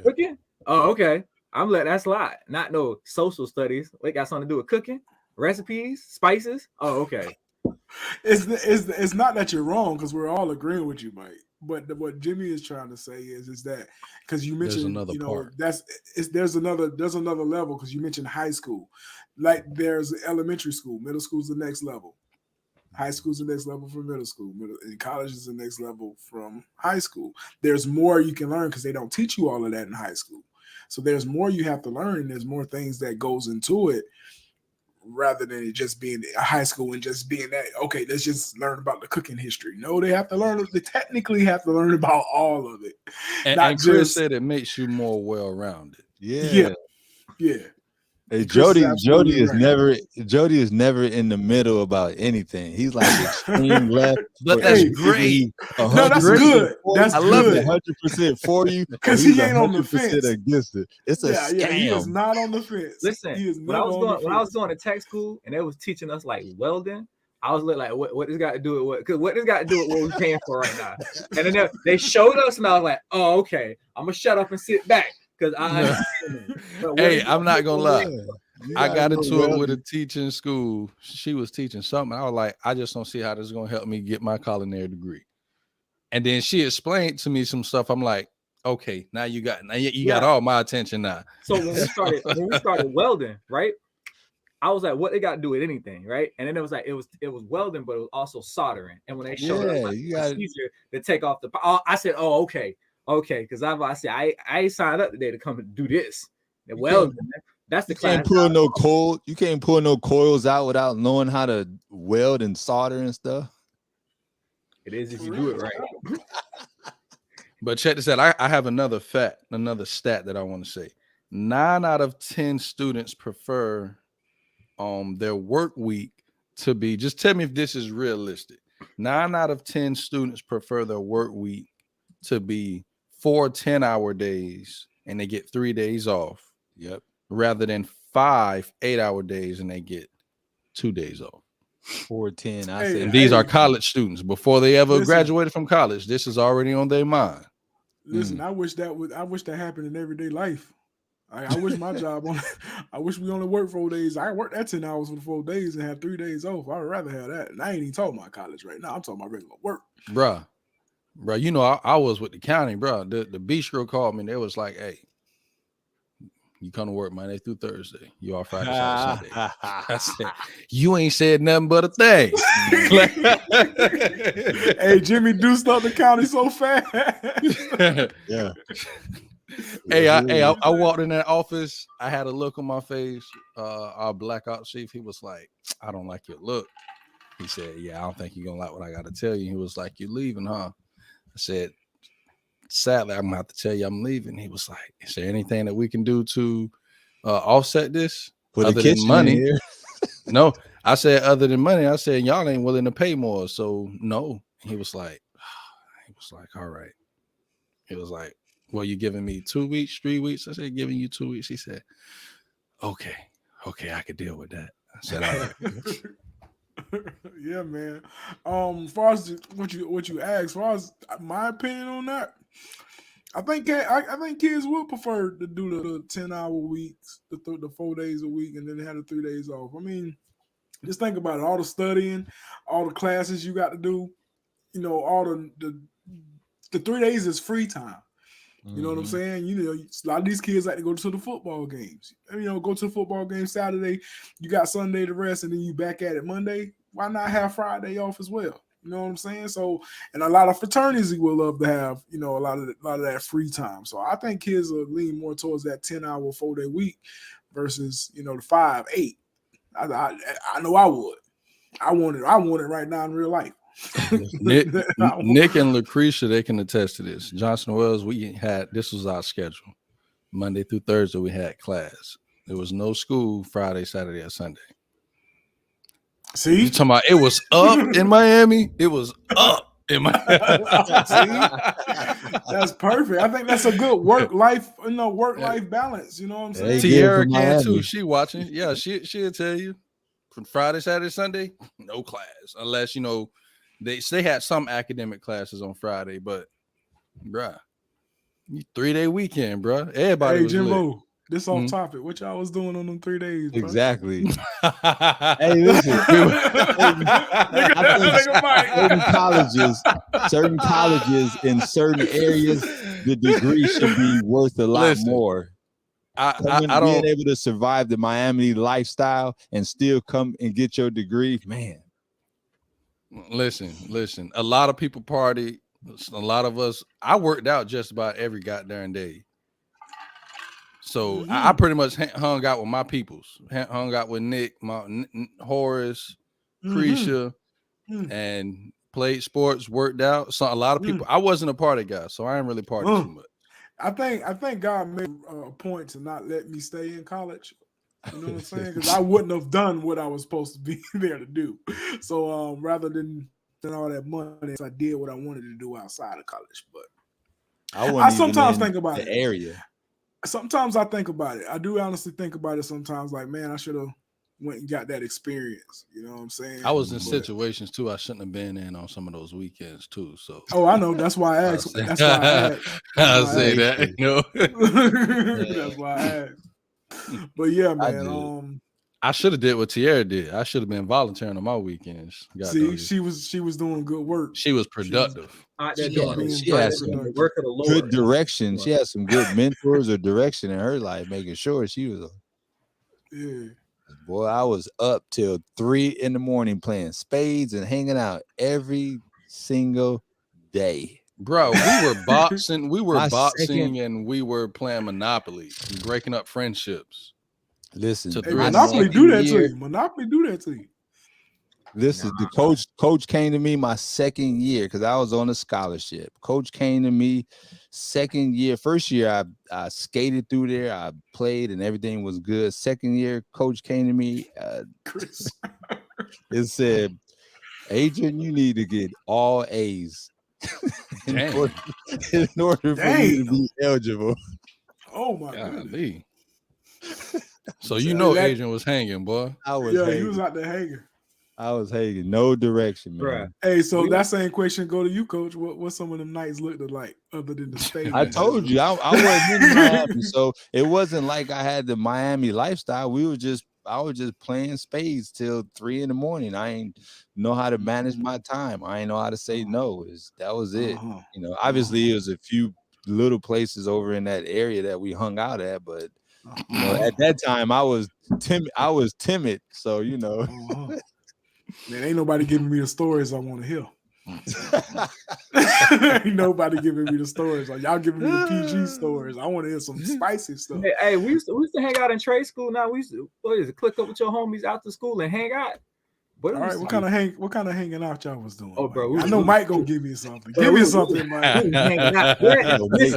Cooking? Oh, okay. I'm letting that slide. Not no social studies. They got something to do with cooking, recipes, spices. Oh, okay. It's not that you're wrong, because we're all agreeing with you, Mike. But what Jimmy is trying to say is that, because you mentioned, another part. there's another level, because you mentioned high school. Like there's elementary school, middle school's the next level. High school's the next level from middle school. And college is the next level from high school. There's more you can learn because they don't teach you all of that in high school. So there's more you have to learn. And there's more things that goes into it, rather than it just being a high school and just being that, okay, let's just learn about the cooking history. No, they technically have to learn about all of it. And Chris said it makes you more well-rounded. Yeah. Hey, Chris Jody is right. never in the middle about anything. He's like extreme left. But that's great. No, that's good. That's I love good. it. 100% for you, because he ain't on the 100% fence against it. It's a scam. He is not on the fence. Listen, he is when I never was going to tech school and they was teaching us like welding, I was like, what this got to do with what? Because what this got to do with what we're paying for right now? And then they showed us, and I was like, oh, okay, I'm gonna shut up and sit back because I. Hey, I'm not gonna lie. I got into it welding. with a teacher in school. She was teaching something. I was like, I just don't see how this is gonna help me get my culinary degree. And then she explained to me some stuff. I'm like, okay, now you got all my attention now. So when we started welding, right? I was like, what they got to do with anything, right? And then it was like it was welding, but it was also soldering. And when they showed us like, the procedure to take off the, I said, oh, okay, because I said I signed up today to come and do this. The welding, that's the You class. can't pull no coil. You can't pull no coils out without knowing how to weld and solder and stuff. It is if you do it right. But check this out. I have another stat that I want to say. 9 out of 10 students prefer their work week to be, just tell me if this is realistic. 9 out of 10 students prefer their work week to be 4 10-hour days and they get 3 days off. Yep. Rather than 5 8-hour days and they get 2 days off. 410. I Hey, say And these hey, are college students before they ever listen. graduated from college. This is already on their mind. Listen, I wish that happened in everyday life. I wish my job on. I wish we only work 4 days. I worked that 10 hours for the 4 days and had 3 days off. I'd rather have that. And I ain't even talking about college right now. I'm talking about regular work. Bruh, you know, I was with the county, bro. The bistro called me and they was like, hey, you come to work Monday through Thursday. You off Friday, Saturday, Sunday. I said, you ain't said nothing but a thing. Hey, Jimmy deuced up the county so fast. yeah. Hey, I walked in that office. I had a look on my face. Our black ops chief, he was like, I don't like your look. He said, yeah, I don't think you're going to like what I got to tell you. He was like, you're leaving, huh? I said, sadly, I'm going to have to tell you I'm leaving. He was like, is there anything that we can do to offset this? Put other a than kitchen money? in here. No, I said, other than money, I said, y'all ain't willing to pay more. So no. He was like, all right. He was like, well, you giving me 2 weeks, 3 weeks? I said, giving you 2 weeks. He said, okay, I could deal with that. I said, all right. Yeah, man. As far as what you asked, as far as my opinion on that, I think kids would prefer to do the 10-hour weeks, the 4 days a week, and then they have the 3 days off. I mean, just think about it. All the studying, all the classes you got to do, you know, all the 3 days is free time. You know what I'm saying? You know, a lot of these kids like to go to the football games. You know, go to the football game Saturday. You got Sunday to rest, and then you back at it Monday. Why not have Friday off as well? You know what I'm saying? So, and a lot of fraternities will love to have, you know, a lot of that free time. So I think kids will lean more towards that 10-hour 4-day week versus, you know, the 5 8. I know I would. I want it right now in real life. Nick and Lucretia, they can attest to this. Johnson Wells, this was our schedule. Monday through Thursday, we had class. There was no school Friday, Saturday, or Sunday. See, you talking about it was up in Miami? It was up in Miami. That's perfect. I think that's a good work-life balance. You know what I'm saying? Tiara can too. She watching. Yeah, she'll tell you. From Friday, Saturday, Sunday, no class. Unless, you know, they had some academic classes on Friday, but bruh, 3-day weekend, bruh. Everybody was Jimbo, this off topic. What y'all was doing on them 3 days? Bro? Exactly. Hey, listen. I think certain colleges in certain areas, the degree should be worth a lot more. I don't being able to survive the Miami lifestyle and still come and get your degree, man. Listen. A lot of people party. A lot of us. I worked out just about every goddamn day. So I pretty much hung out with my peoples. Hung out with Nick, Horace, Cretia, and played sports. Worked out. So a lot of people. I wasn't a party guy, so I ain't really party too much. I think God made a point to not let me stay in college. You know what I'm saying? Because I wouldn't have done what I was supposed to be there to do. So rather than all that money, I did what I wanted to do outside of college. But I sometimes think about the area. Sometimes I think about it. I do honestly think about it sometimes. Like, man, I should have went and got that experience. You know what I'm saying? I was in situations too I shouldn't have been in on some of those weekends too. So I know. That's why I asked. That's why I asked. I'll say that. You know? That's why I asked. But yeah, man. I should have did what Tierra did. I should have been volunteering on my weekends. She was doing good work. She was productive. She had some good direction. She had some good mentors or direction in her life, making sure she was. Boy, I was up till 3 a.m. playing spades and hanging out every single day. Bro, we were boxing. And we were playing Monopoly, breaking up friendships. Listen, Monopoly do that to you. Monopoly do that to you. This is the coach. Coach came to me my second year because I was on a scholarship. Coach came to me second year. First year, I skated through there. I played and everything was good. Second year, coach came to me. Chris. It said, Adrian, you need to get all A's in Dang. order for you to be eligible. Oh my god. Golly. So you know Adrian was hanging, boy. I was Yeah, hanging. he was out there hanging. I was hanging. No direction, man. Bruh. Hey, so that same question go to you, coach. What some of them nights looked like other than the stage? I told you I wasn't in Miami, so it wasn't like I had the Miami lifestyle. I was just playing spades till 3 a.m. I ain't know how to manage my time. I ain't know how to say no. That was it. You know, obviously it was a few little places over in that area that we hung out at, but you know, at that time I was timid. So you know. Man, ain't nobody giving me the stories I want to hear. Ain't nobody giving me the stories. Like y'all giving me the PG stories. I want to hear some spicy stuff. Hey, we used to hang out in trade school. Now we used to click up with your homies after school and hang out. But all right, what kind of hanging out y'all was doing? Oh, bro, I know Mike gonna give me something. Give me something, Mike. Listen, these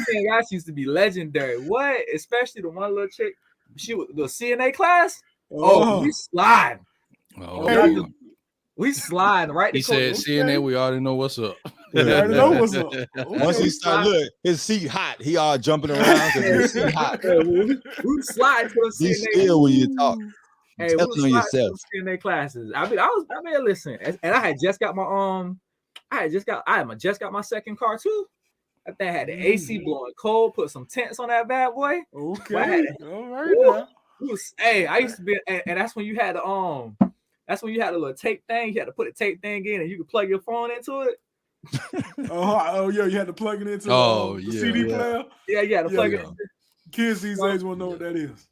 hangouts used to be legendary. What? Especially the one little chick. She was the CNA class. Oh, we slide. Oh, we slide right. He said, "CNA, we already know what's up." We already know what's up. Okay. Once he started, look, his seat hot. He all jumping around because his seat hot. We slide to the CNA. Be still when you talk. Hey, Tell we on yourself. CNA classes. I mean, listen, and I had just got my I had just got my second car too. I think I had the AC blowing cold. Put some tents on that bad boy. Okay, all right. Hey, I used to be, and that's when you had the that's when you had a little tape thing. You had to put a tape thing in, and you could plug your phone into it. Oh yeah, you had to plug it into the CD player. Yeah, you had to plug it. Kids these days won't know what that is.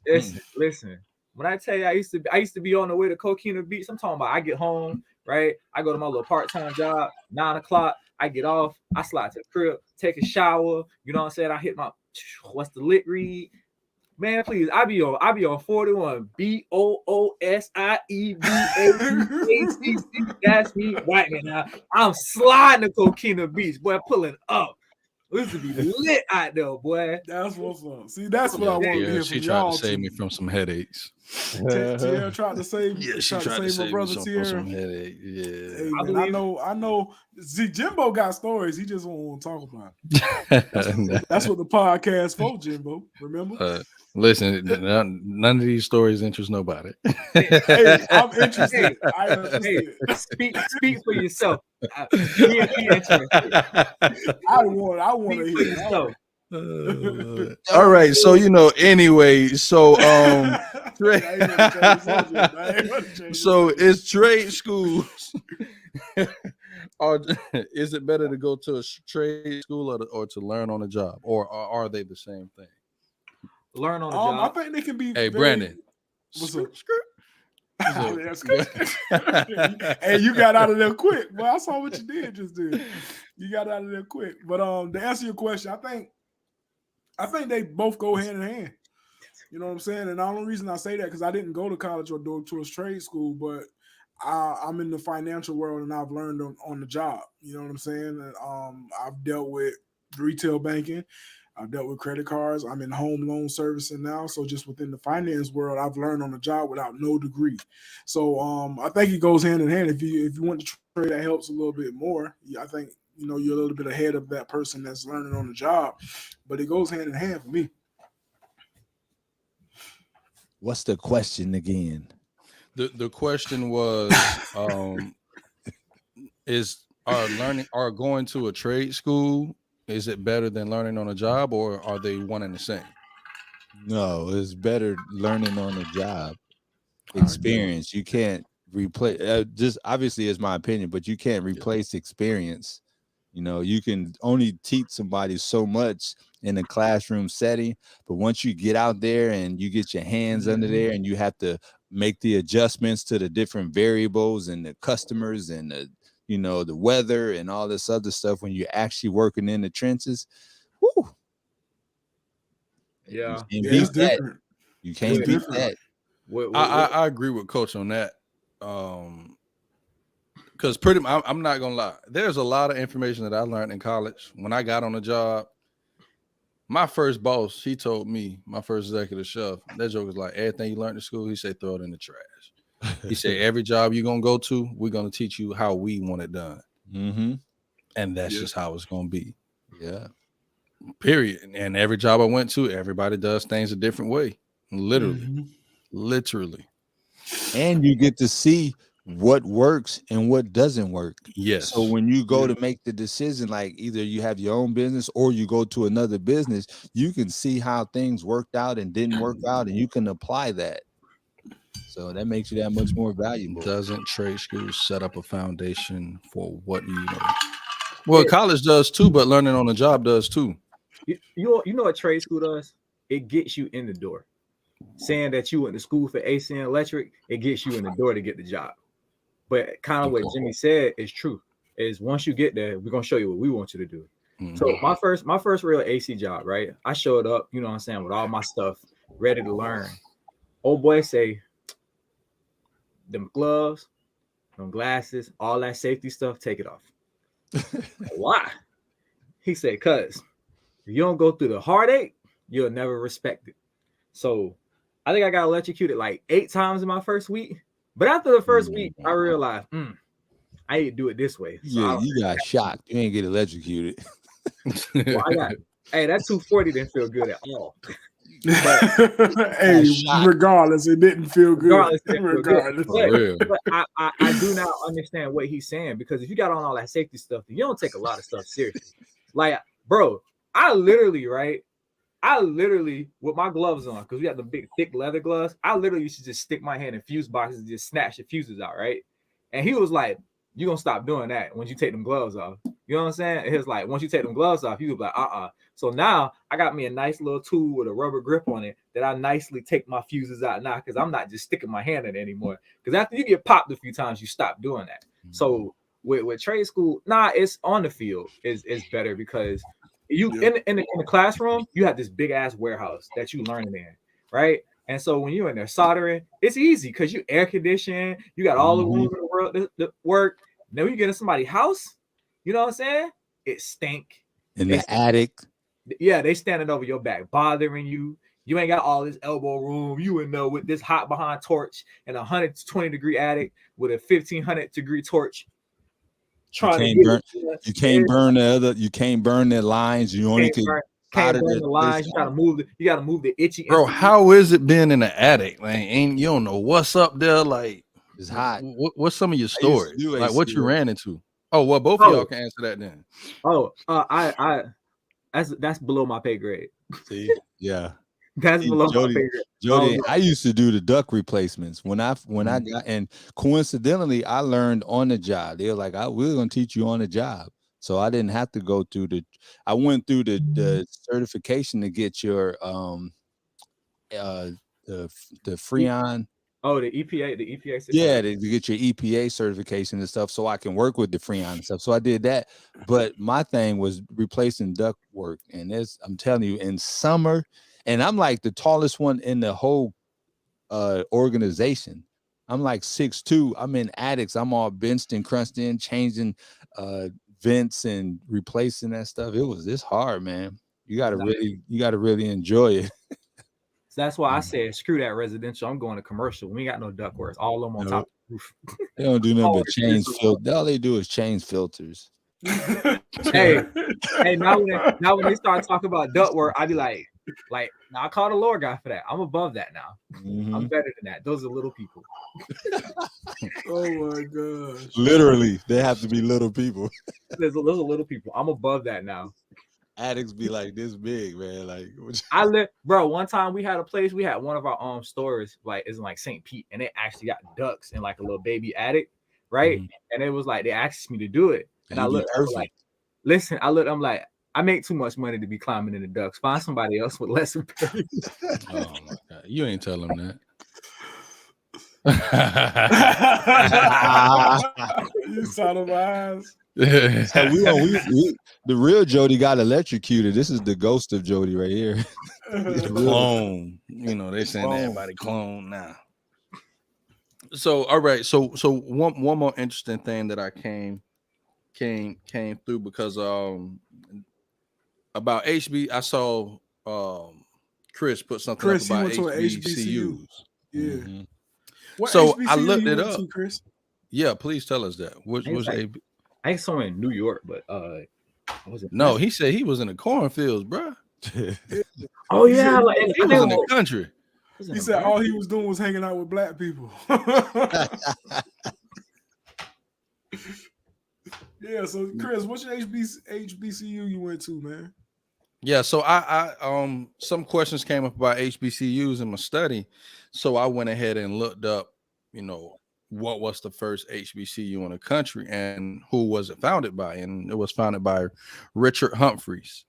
Listen. When I tell you, I used to be on the way to Coquina Beach. I'm talking about I get home, right? I go to my little part-time job, 9 o'clock. I get off. I slide to the crib, take a shower. You know what I'm saying? I hit my what's the lit read. Man, please, I be on 41 BOOSIEBACACC. That's me right now. I'm sliding to Coquina Beach, boy, pulling up. It used to be lit out there, boy. That's what's up. See, that's what I want to hear from she tried y'all. to save me from some headaches. Tierra tried to save me. Yeah, she tried to save my brother me Tierra. from some headache. Yeah. Hey, man, I know. See, Jimbo got stories. He just won't want to talk about it. That's what the podcast for, Jimbo. Remember? Listen, none of these stories interest nobody. Hey, I'm interested. I am interested. Speak for yourself. I want to hear yourself. All right, so anyway, so so is trade schools is it better to go to a trade school or to learn on the job, or are they the same thing? Learn on the job. I think they can be. Hey, Brandon. What's up? Hey, you got out of there quick. Well, I saw what you did just did. You got out of there quick. But to answer your question, I think they both go hand in hand. You know what I'm saying? And the only reason I say that because I didn't go to college or go to a trade school, but I'm in the financial world and I've learned on the job. You know what I'm saying? And, I've dealt with retail banking. I've dealt with credit cards. I'm in home loan servicing now. So just within the finance world, I've learned on the job without no degree. So I think it goes hand in hand. If you want to trade, that helps a little bit more. I think, you're a little bit ahead of that person that's learning on the job, but it goes hand in hand for me. What's the question again? The question was, are going to a trade school, is it better than learning on a job, or are they one and the same? No, it's better learning on the job. Experience. You can't replace. Just obviously, is my opinion, but you can't replace experience. You can only teach somebody so much in a classroom setting, but once you get out there and you get your hands under there and you have to make the adjustments to the different variables and the customers and the weather and all this other stuff, when you're actually working in the trenches, whoo. Yeah, it's different. You can't beat that. I agree with Coach on that. Because I'm not gonna lie. There's a lot of information that I learned in college. When I got on the job, my first boss, he told me, my first executive chef, that joke was like, everything you learned in school, he said, throw it in the trash. He said, every job you're gonna go to, we're gonna teach you how we want it done. Mm-hmm. And that's just how it's gonna be. Yeah. Period. And every job I went to, everybody does things a different way. Literally. And you get to see what works and what doesn't work. Yes. So when you go to make the decision, like either you have your own business or you go to another business, you can see how things worked out and didn't work out, and you can apply that. So that makes you that much more valuable. Doesn't trade school set up a foundation for what you know? Well, college does too, but learning on the job does too. You know what trade school does? It gets you in the door. Saying that you went to school for AC and electric, it gets you in the door to get the job. But kind of what Jimmy said is true. Is once you get there, we're gonna show you what we want you to do. Mm-hmm. So my first real AC job, right? I showed up, you know what I'm saying, with all my stuff ready to learn. Old boy say, them gloves, them glasses, all that safety stuff, take it off. Why? He said, cause if you don't go through the heartache, you'll never respect it. So I think I got electrocuted like 8 times in my first week. But after the first week, I realized I need to do it this way. So yeah, you got shocked. You ain't get electrocuted. Well, hey, that 240 didn't feel good at all. Hey, regardless, it didn't feel good. Regardless. But I do now understand what he's saying, because if you got on all that safety stuff, you don't take a lot of stuff seriously. Like, bro, I literally, with my gloves on, because we got the big thick leather gloves, I literally used to just stick my hand in fuse boxes and just snatch the fuses out, right? And he was like, you're gonna stop doing that once you take them gloves off. You know what I'm saying? It was like, once you take them gloves off, he was like, So now I got me a nice little tool with a rubber grip on it that I nicely take my fuses out now, because I'm not just sticking my hand in it anymore. Because after you get popped a few times, you stop doing that. Mm-hmm. So with trade school, it's on the field is better, because you in the classroom, you have this big ass warehouse that you learning in, right? And so when you're in there soldering, it's easy because you air condition, you got all the room in the world to work. Then when you get in somebody's house, you know what I'm saying? It stink. In the attic. Yeah, they standing over your back, bothering you. You ain't got all this elbow room. You in there with this hot behind torch in a 120-degree attic with a 1500-degree torch. You can't burn the lines. You only can burn the lines. You gotta move the itchy. Bro, how is it being in the attic? Like, you don't know what's up there. Like, it's hot. What's some of your stories? Like, what you ran into? Oh, well, both of y'all can answer that then. That's below my pay grade. See, yeah. That's below my pay grade. Jody, I used to do the duct replacements when I got, and coincidentally, I learned on the job. They were like, we're gonna teach you on the job. So I didn't have to go through I went through the certification to get your the Freon. Oh, the EPA certification. Yeah, to get your EPA certification and stuff, so I can work with the Freon and stuff. So I did that. But my thing was replacing duct work. And I'm telling you, in summer, and I'm like the tallest one in the whole organization. I'm like 6'2". I'm in attics. I'm all benched and crunched in, changing vents and replacing that stuff. It's hard, man. You gotta really enjoy it. So that's why I said, screw that residential. I'm going to commercial. We ain't got no ductwork. All of them on top of the roof. They don't do nothing but change filters. All they do is change filters. hey, now when they start talking about ductwork, I be like, now I call the lower guy for that. I'm above that now. Mm-hmm. I'm better than that. Those are little people. Oh my gosh. Literally, they have to be little people. Those are little people. I'm above that now. Attics be like this big, man. Like bro. One time we had a place. We had one of our stores, like it's in like St. Pete, and they actually got ducks in like a little baby attic, right? Mm-hmm. And it was like they asked me to do it, and I looked. I was like, listen, I'm like, I make too much money to be climbing in the ducks. Find somebody else with less pay. Oh my god, you ain't tell them that. You saw the eyes. So the real Jody got electrocuted. This is the ghost of Jody right here. The clone. You know, they saying everybody clone now. So all right, so one more interesting thing that I came through because about HB I saw Chris put something up Chris, he about went to an HBCU. HBCUs. Yeah. Mhm. What So I HBCU looked you it went up. to, Chris? Yeah, please tell us that. Which I think it's was like- a I think somewhere in New York, but was it? no? He said he was in the cornfields, bro. Oh He said- yeah, like, He was in the country. He said all he was doing was hanging out with black people. Yeah, so Chris, what's your HBCU you went to, man? Yeah, so I some questions came up about HBCUs in my study, so I went ahead and looked up, what was the first HBCU in the country and who was it founded by, and it was founded by Richard Humphreys.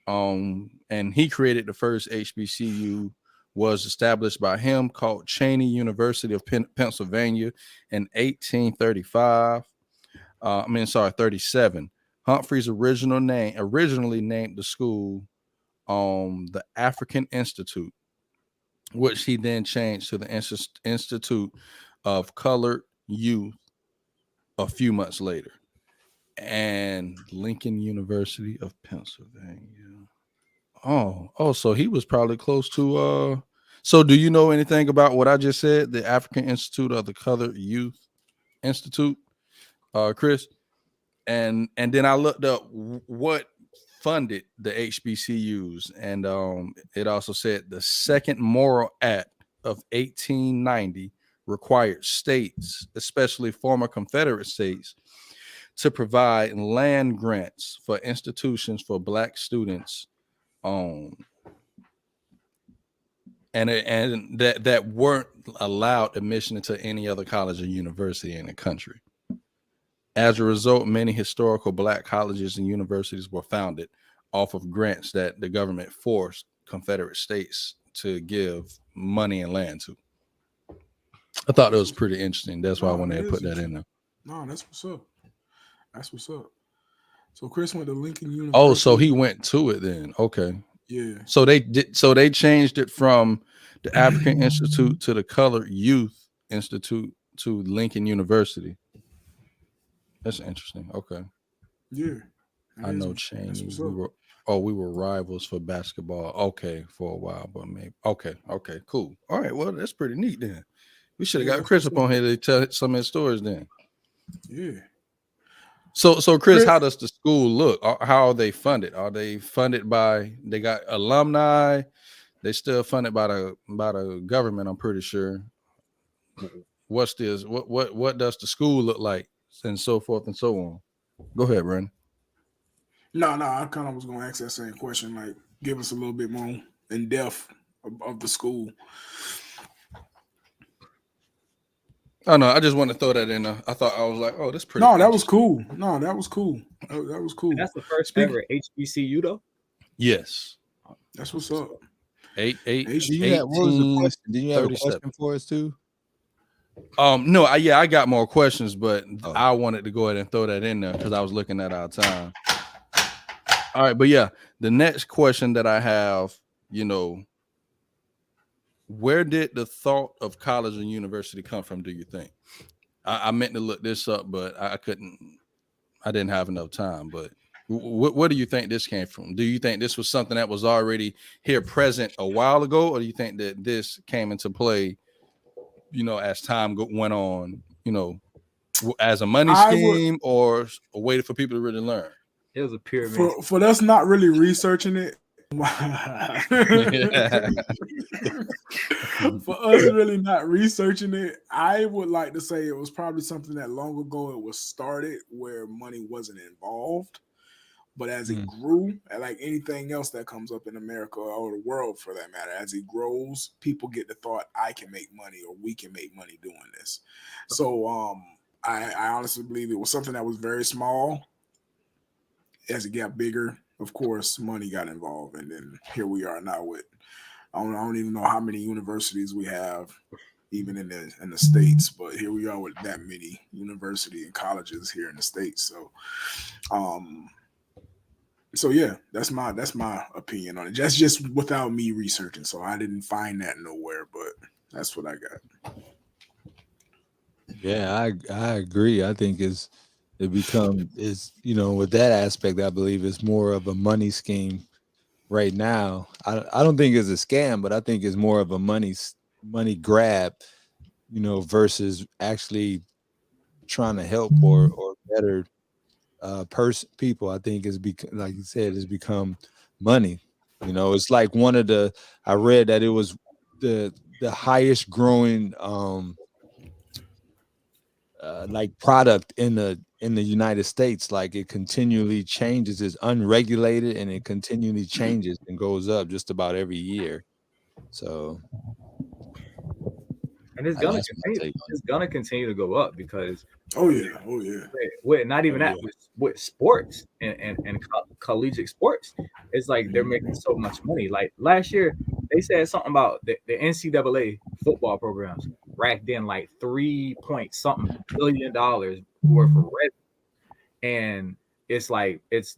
And he created the first HBCU was established by him called Cheney University of Pennsylvania in 1835. 37. Humphrey's originally named the school the African Institute, which he then changed to the Institute of Colored Youth a few months later. And Lincoln University of Pennsylvania. So he was probably close to so do you know anything about what I just said? The African Institute of the Colored Youth Institute, Chris? And then I looked up what funded the HBCUs, and it also said the Second Morrill Act of 1890 required states, especially former Confederate states, to provide land grants for institutions for black students, and that weren't allowed admission into any other college or university in the country. As a result, many historical black colleges and universities were founded off of grants that the government forced Confederate states to give money and land to. I thought that was pretty interesting. That's why I wanted to put that in there. No, that's what's up. That's what's up. So Chris went to Lincoln University. Oh, so he went to it then. Okay. Yeah. So they changed it from the African Institute to the Colored Youth Institute to Lincoln University. That's interesting. Okay. Yeah. I know Cheney. We were rivals for basketball. Okay, for a while, but maybe. Okay, cool. All right, well, that's pretty neat then. We should have got Chris up on here to tell some of his stories then. Yeah. So Chris, how does the school look? How are they funded? Are they funded by? They got alumni? They still funded by the government? I'm pretty sure. What's this? What does the school look like, and so forth and so on? Go ahead, Brandon. No, I kind of was going to ask that same question. Like, give us a little bit more in depth of the school. Oh no, I just want to throw that in there. I was like, oh, that's pretty. No, that was cool. No, that was cool. That was cool. And that's the first ever HBCU though. Yes, that's what's up. What was the question? Did you have a question for us too? No, I got more questions, but I wanted to go ahead and throw that in there because I was looking at our time. All right, but yeah, the next question that I have, where did the thought of college and university come from, do you think? I meant to look this up, but I couldn't. I didn't have enough time. But where do you think this came from? Do you think this was something that was already here present a while ago, or do you think that this came into play, as time went on, as a money scheme or a way for people to really learn? It was a pyramid. For us not really researching it. For us really not researching it, I would like to say it was probably something that long ago it was started where money wasn't involved. But as it grew, like anything else that comes up in America or the world for that matter, as it grows, people get the thought, I can make money or we can make money doing this. So I honestly believe it was something that was very small. As it got bigger, of course, money got involved. And then here we are now with, I don't even know how many universities we have, even in the States, but here we are with that many university and colleges here in the States. So yeah, that's my opinion on it. That's just without me researching. So I didn't find that nowhere, but that's what I got. Yeah, I agree. I think it's with that aspect, I believe it's more of a money scheme right now. I don't think it's a scam, but I think it's more of a money grab, versus actually trying to help or better people. I think it's like you said, it's become money. It's like I read that it was the highest growing like product in the United States. Like it continually changes, it's unregulated, and it continually changes and goes up just about every year. So And it's that's gonna my continue. take on It's gonna continue to go up because Oh yeah, oh yeah. with not even Oh, that, yeah. with sports and collegiate sports, it's like they're making so much money. Like last year, they said something about the NCAA football programs racked in like 3 point something $billion worth of revenue, and it's like it's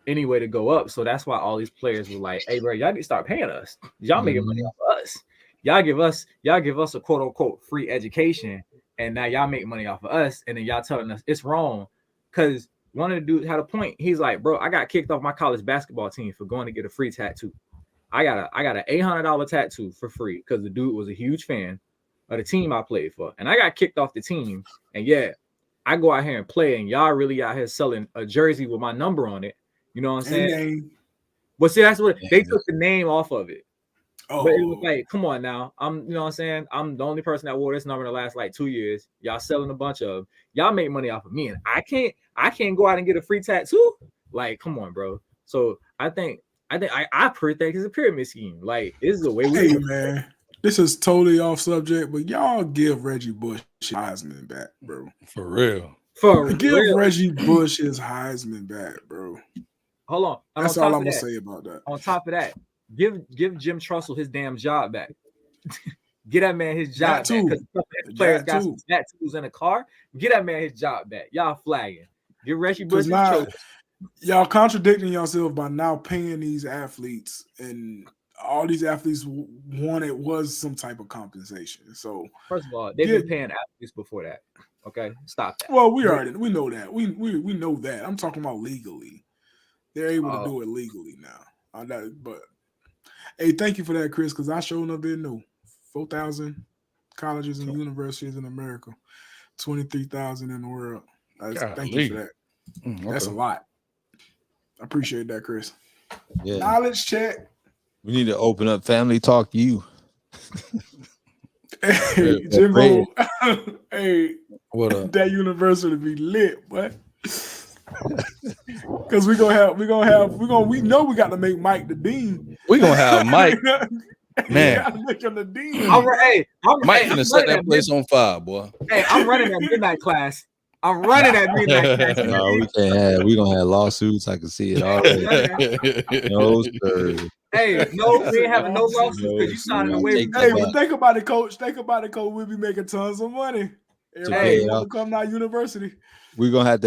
any way to go up. So that's why all these players were like, "Hey, bro, y'all need to start paying us. Y'all making money off of us. Y'all give us a quote unquote free education, and now y'all make money off of us, and then y'all telling us it's wrong." Because one of the dudes had a point. He's like, "Bro, I got kicked off my college basketball team for going to get a free tattoo. I got an $800 tattoo for free because the dude was a huge fan of the team I played for, and I got kicked off the team. And yeah, I go out here and play, and y'all really out here selling a jersey with my number on it. You know what I'm saying? Name. But see, that's what they took the name off of it. Oh, But it was like, come on now. You know what I'm saying? I'm the only person that wore this number in the last like 2 years. Y'all selling a bunch of them. Y'all make money off of me, and I can't go out and get a free tattoo. Like, come on, bro. So I personally think it's a pyramid scheme. Like, this is the way we. Hey man, this is totally off subject, but y'all give Reggie Bush his Heisman back, bro. For real. Give real. Reggie Bush his Heisman back, bro. Hold on. And That's on all top I'm of gonna that, say about that. on top of that, give Jim Trussell his damn job back. Get that man his job That back too. because his players That got too. some tattoos in the car. Get that man his job back. Y'all flagging. Give Reggie Bush Because his now trophy. y'all contradicting yourself by now paying these athletes, and all these athletes wanted was some type of compensation. So First of all, they've been paying athletes before that. Okay, stop that. well, we know that. We know that. I'm talking about legally. They're able to do it legally now. But hey, thank you for that, Chris, because I sure enough didn't know. 4,000 colleges and universities in America, 23,000 in the world. Thank you for that. That's a lot. I appreciate that, Chris. Yeah. Knowledge check. We need to open up Family Talk U. Hey, Jimbo. Hey, what up? That university be lit, but because we know we got to make Mike the dean. We gonna have Mike. Man, make him the dean. Mike gonna set that place on fire, boy. Hey, I'm running that midnight class. I'm running that midnight class. No, we gonna have lawsuits. I can see it already. No, sir. Hey, no, we ain't having no lawsuits because you signing away. Hey, but think about it, coach. Think about it, coach. We'll be making tons of money. Everybody want to come to our university. We're gonna have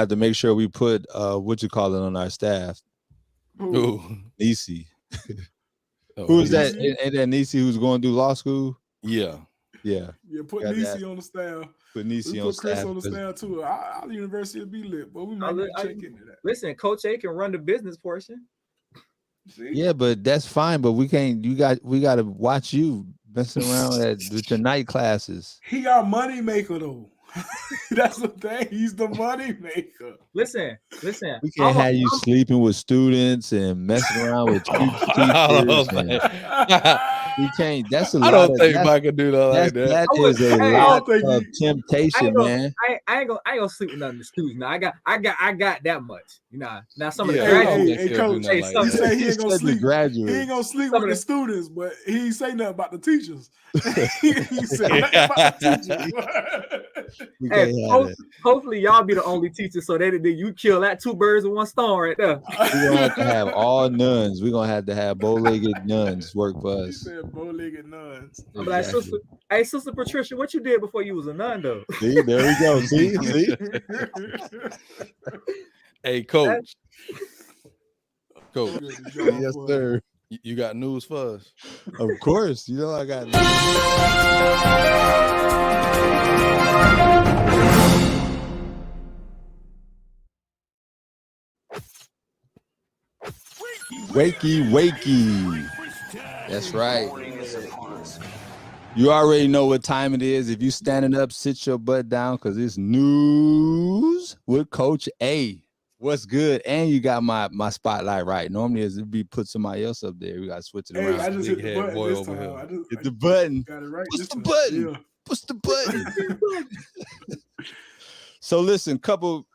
to make sure we put what you call it on our staff. Ooh. Nisi. Who's that? Ain't that Nisi who's going to do law school? Yeah. Put Nisi on the staff. Put Nisi on Chris on the staff too. Our university will be lit, but we might check into that. Listen, Coach A can run the business portion. See? Yeah, but that's fine. But we can't. We got to watch you messing around with your night classes. He our money maker though. That's the thing. He's the money maker. Listen. We can't have you sleeping with students and messing around with teachers. We can't. That's a lot. I don't think Mike can do that like that. That is a lot of temptation, man. I ain't gonna sleep with none of the students. Now I got that much. You know. Now some of the graduates. Hey, coach. He say he ain't gonna sleep. He ain't gonna sleep with the students, but he ain't say nothing about the teachers. He said nothing about the teachers. Hey, hopefully y'all be the only teacher, so you kill that 2 birds with 1 stone right there. We're gonna have to have all nuns. We're gonna have to bow-legged nuns work for us. Bow-legged nuns. I'm like, Sister Patricia, what you did before you was a nun though? See, there we go. See? Hey, coach. Yes, sir. You got news for us? Of course. You know I got news. Wakey. That's right. You already know what time it is. If you standing up, sit your butt down because it's news with Coach A. What's good? And you got my spotlight right. Normally it'd be put somebody else up there. We gotta switch it Hey, around. I just hit the Big head button boy this over time. here. Hit the button. Got it right. Push this the time. button. Yeah. Push the button. So listen, couple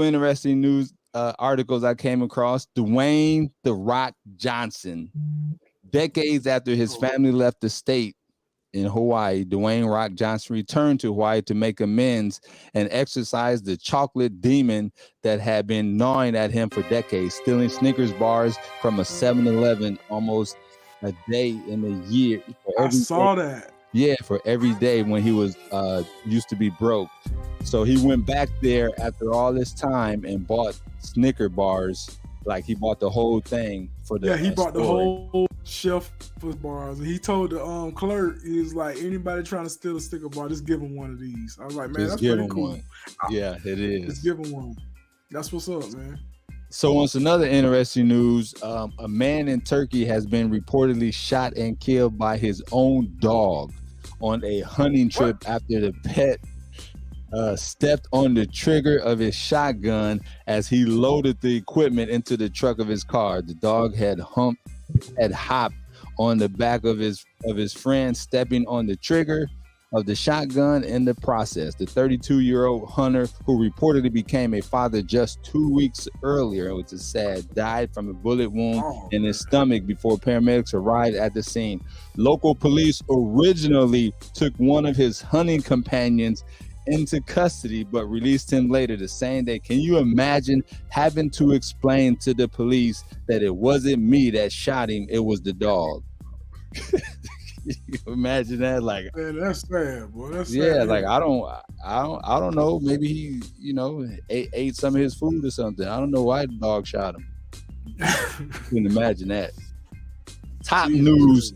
interesting news articles I came across. Dwayne "The Rock" Johnson, decades after his family left the state in Hawaii, Dwayne "Rock" Johnson returned to Hawaii to make amends and exorcise the chocolate demon that had been gnawing at him for decades, stealing Snickers bars from a 7-Eleven almost a day in a year. I saw that. Yeah, for every day when he was used to be broke. So he went back there after all this time and bought Snicker bars. Like he bought the whole thing for the He bought the store. whole shelf of bars. And he told the clerk, he was like, anybody trying to steal a sticker bar, just give him one of these. I was like, man, Just that's give pretty him cool. one. Yeah, it is. Just give him one. That's what's up, man. So on some other interesting news, a man in Turkey has been reportedly shot and killed by his own dog on a hunting trip after the pet stepped on the trigger of his shotgun as he loaded the equipment into the truck of his car. The dog had hopped on the back of his friend, stepping on the trigger of the shotgun in the process. The 32-year-old hunter, who reportedly became a father just 2 weeks earlier, which is sad, died from a bullet wound in his stomach before paramedics arrived at the scene. Local police originally took one of his hunting companions into custody, but released him later the same day. Can you imagine having to explain to the police that it wasn't me that shot him, it was the dog? You imagine that? Like, Man, that's sad, boy. That's yeah, sad. like I don't know. Maybe he, ate some of his food or something. I don't know why the dog shot him. Couldn't imagine that. Top news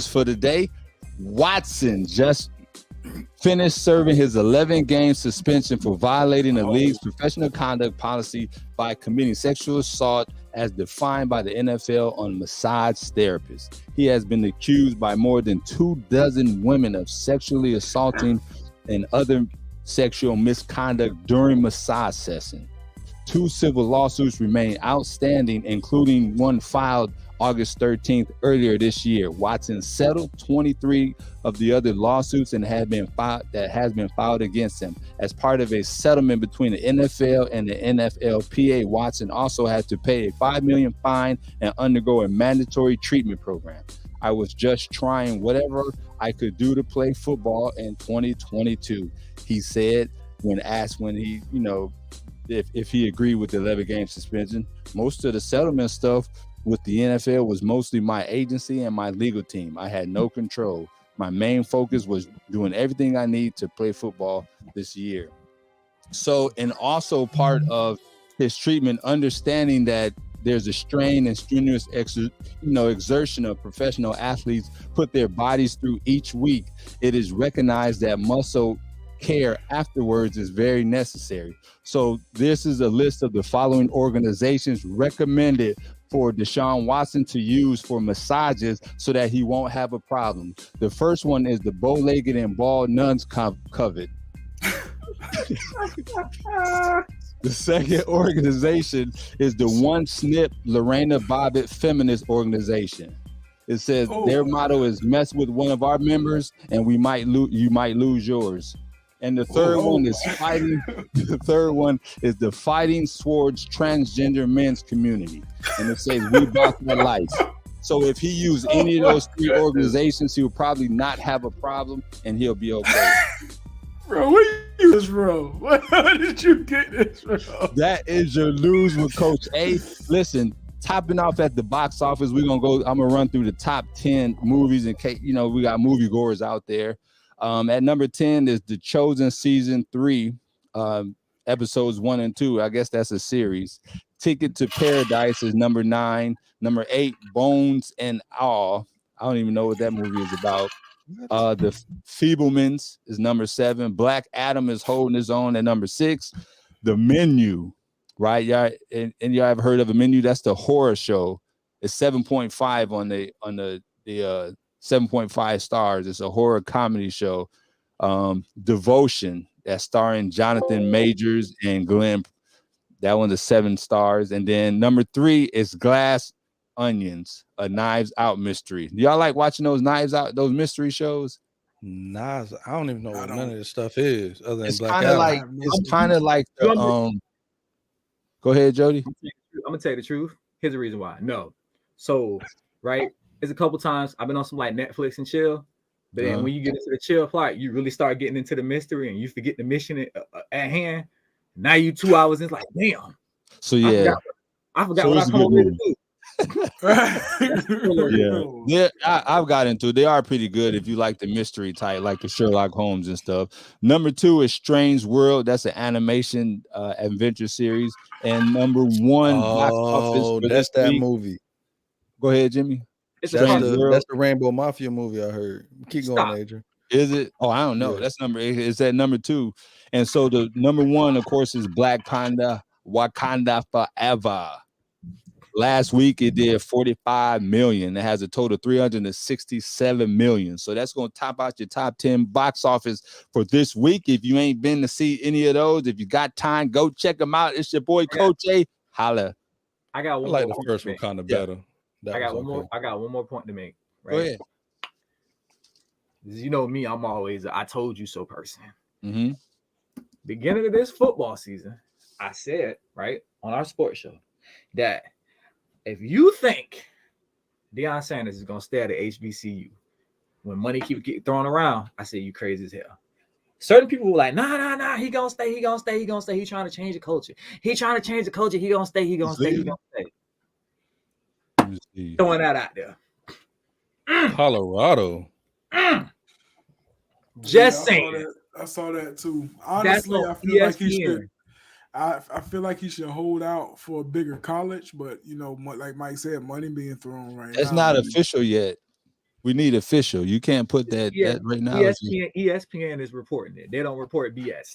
for the day. Watson just finished serving his 11-game suspension for violating the league's professional conduct policy by committing sexual assault as defined by the NFL on massage therapists. He has been accused by more than 24 women of sexually assaulting and other sexual misconduct during massage sessions. 2 civil lawsuits remain outstanding, including one filed August 13th earlier this year. Watson settled 23 of the other lawsuits and has been filed against him. As part of a settlement between the NFL and the NFLPA, Watson also had to pay a $5 million fine and undergo a mandatory treatment program. I was just trying whatever I could do to play football in 2022, he said when asked if he agreed with the 11-game suspension. Most of the settlement stuff with the NFL was mostly my agency and my legal team. I had no control. My main focus was doing everything I need to play football this year. So, and also part of his treatment, understanding that there's a strain and strenuous exertion of professional athletes put their bodies through each week. It is recognized that muscle care afterwards is very necessary. So this is a list of the following organizations recommended for Deshaun Watson to use for massages so that he won't have a problem. The first one is the Bow-Legged and Bald Nuns Covet. The second organization is the One Snip Lorena Bobbitt Feminist Organization. It says their motto is mess with one of our members and you might lose yours. And the third one is fighting. The third one is the Fighting Swords Transgender Men's Community, and it says we back their life. So if he used any of those 3 organizations, he will probably not have a problem, and he'll be okay. Bro, where you this from? Where did you get this from? That is your news with Coach A. Listen, topping off at the box office, I'm gonna run through the top 10 movies in case we got movie goers out there. At number 10 is The Chosen Season 3, episodes 1 and 2. I guess that's a series. Ticket to Paradise is number 9. Number 8, Bones and All. I don't even know what that movie is about. The Feeblemans is number 7. Black Adam is holding his own at number 6. The Menu, right? Y'all, and y'all have heard of a Menu? That's the horror show. It's 7.5 on the 7.5 stars. It's a horror comedy show. Devotion, that's starring Jonathan Majors and Glenn. That one's a 7 stars. And then number 3 is Glass Onions, a Knives Out mystery. Do y'all like watching those Knives Out, those mystery shows? Nah, I don't even know what none of this stuff is other than It's Black kind of Adam. like the Go ahead, Jody. I'm gonna tell you the truth. Here's the reason why. No, so right, there's a couple times I've been on some like Netflix and chill, but then when you get into the chill part, you really start getting into the mystery and you forget the mission at hand. Now you 2 hours in, it's like damn. So yeah, I forgot what I come over here to do. Yeah, I've got into it. They are pretty good if you like the mystery type, like the Sherlock Holmes and stuff. Number 2 is Strange World. That's an animation adventure series. And number 1, that's that movie. Go ahead, Jimmy. That's the Rainbow Mafia movie I heard. Keep going, Adrian. Is it? Oh, I don't know. That's number 8. It's at number 2. And so the number 1, of course, is Black Panda, Wakanda Forever. Last week it did 45 million. It has a total of 367 million. So that's going to top out your top 10 box office for this week. If you ain't been to see any of those, if you got time, go check them out. It's your boy Coach A. Holla. I got one. I like the first one kind of better. I got one more. I got one more point to make. Right? Go ahead. You know me, I'm always a I told you so person. Mm-hmm. Beginning of this football season, I said right on our sports show that if you think Deion Sanders is gonna stay at the HBCU when money keeps getting thrown around, I say you crazy as hell. Certain people were like, nah, he gonna stay. He trying to change the culture. He trying to change the culture. He gonna stay. Throwing that out there. Colorado. Just saying. I saw that too. Honestly, I feel like he should. I feel like he should hold out for a bigger college, but you know, like Mike said, money being thrown right now. That's not official yet. We need official. You can't put that right now. ESPN is reporting it. They don't report BS.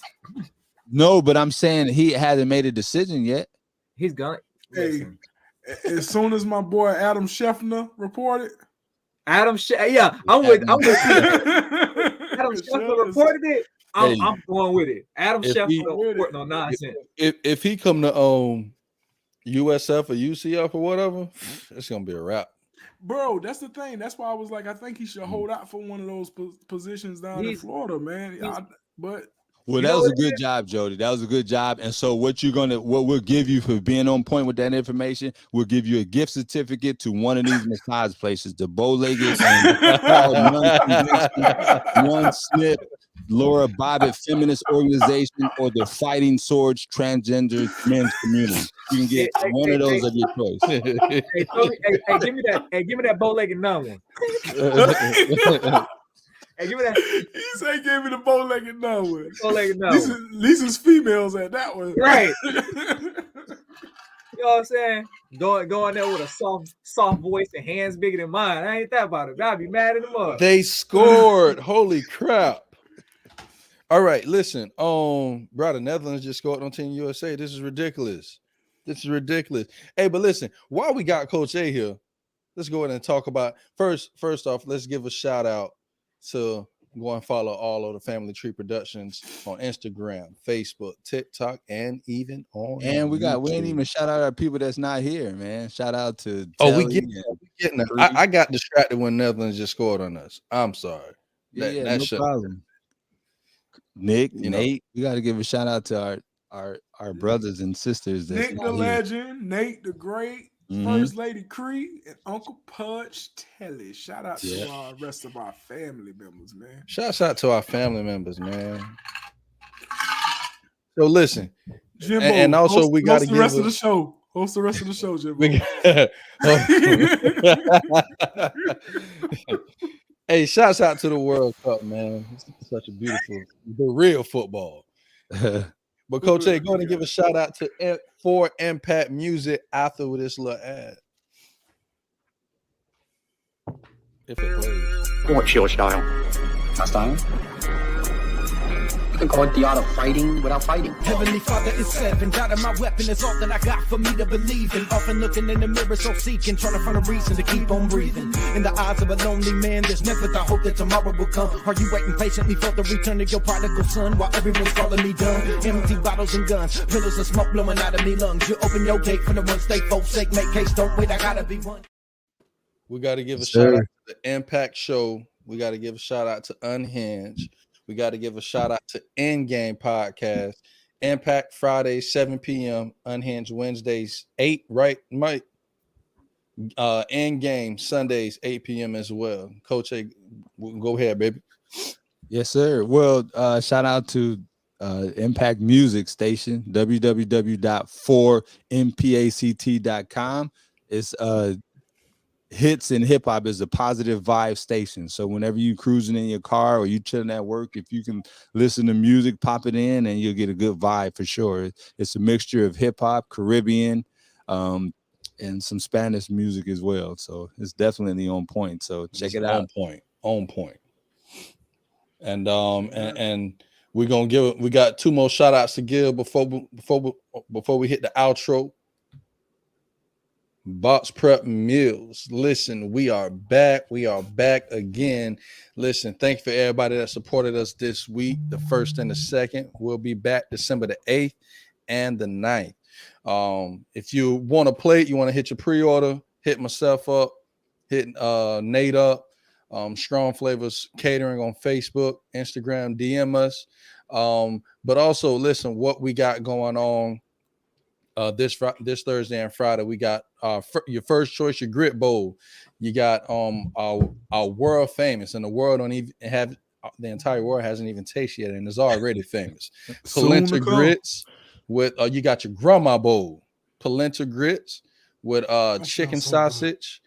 No, but I'm saying he hasn't made a decision yet. He's gonna. Hey, as soon as my boy Adam Scheffner reported. I'm with you. Adam Scheffner reported it. I'm going with it. Adam Scheffner reporting on nonsense. If he come to USF or UCF or whatever, it's gonna be a wrap. Bro, that's the thing. That's why I was like, I think he should hold out for one of those positions down in Florida, man. Well, that was a good job, Jody. That was a good job. And so what we'll give you for being on point with that information, we'll give you a gift certificate to one of these massage places, the Bow-Legged One Snip, Laura Bobbitt Feminist Organization, or the Fighting Swords Transgender Men's Community. You can get one of those of your choice. Give me that bow-legged number. Hey, give me that. He said, "Give me the bow-legged number." Bow-legged number. At least it's females at that one, right? You know what I'm saying? Going there with a soft voice and hands bigger than mine. I ain't that about it. I'd be mad at them up. They scored. Holy crap! All right, listen. Brother, Netherlands just scored on Team USA. This is ridiculous. Hey, but listen, while we got Coach A here, let's go ahead and talk about first off. Let's give a shout out to go and follow all of the Family Tree Productions on Instagram, Facebook, TikTok, and even on. And we ain't even shout out our people that's not here, man. Shout out to we getting it. I got distracted when Netherlands just scored on us. I'm sorry. No problem. Nick, Nate, we got to give a shout out to our brothers and sisters. Nick the legend, Nate the great. First Lady Cree and Uncle Pudge Telly. Shout out to our rest of our family members, man. Shouts out to our family members, man. So listen, Jimbo, and also we got to give the rest of the show. Host the rest of the show, Jimbo. Hey, shouts out to the World Cup, man. It's such a beautiful, the real football. But Coach A, go ahead and give a shout out to for Impact Music after this little ad. If it plays. What's your style? My style? You can call it the art of fighting without fighting. Heavenly Father is seven. God of my weapon is all that I got for me to believe in. Often looking in the mirror, so seeking, trying to find a reason to keep on breathing. In the eyes of a lonely man, there's never the hope that tomorrow will come. Are you waiting patiently for the return of your prodigal son? While everyone's calling me dumb. Empty bottles and guns, pillars of smoke blowing out of me lungs. You open your gate for the ones they forsake. Make case, don't wait, I gotta be one. We got to give a shout out to the Impact Show. We got to give a shout out to Unhinged. We got to give a shout out to Endgame Podcast. Impact Fridays, 7 p.m. Unhinged Wednesdays, 8, right, Mike? Endgame Sundays, 8 p.m. as well. Coach, hey, go ahead, baby. Yes, sir. Well, shout out to Impact Music Station, www.4mpact.com. It's hits and hip hop is a positive vibe station. So whenever you cruising in your car or you chilling at work, if you can listen to music, pop it in, and you'll get a good vibe for sure. It's a mixture of hip hop, Caribbean, and some Spanish music as well. So it's definitely on point. So check it out. On point. And we're gonna we got 2 more shout outs to give before we hit the outro. Box Prep Meals. Listen, we are back. We are back again. Listen, thank you for everybody that supported us this week, the 1st and the 2nd. We'll be back December the 8th and the 9th. If you want to play it, you want to hit your pre-order, hit myself up, hit Nate up, Strong Flavors Catering on Facebook, Instagram, DM us. But also, listen, what we got going on this Thursday and Friday, we got your first choice, your grit bowl. You got our world famous, and the world don't even have the entire world hasn't even tasted yet, and it's already famous. Polenta grits with you got your grandma bowl, polenta grits with chicken sausage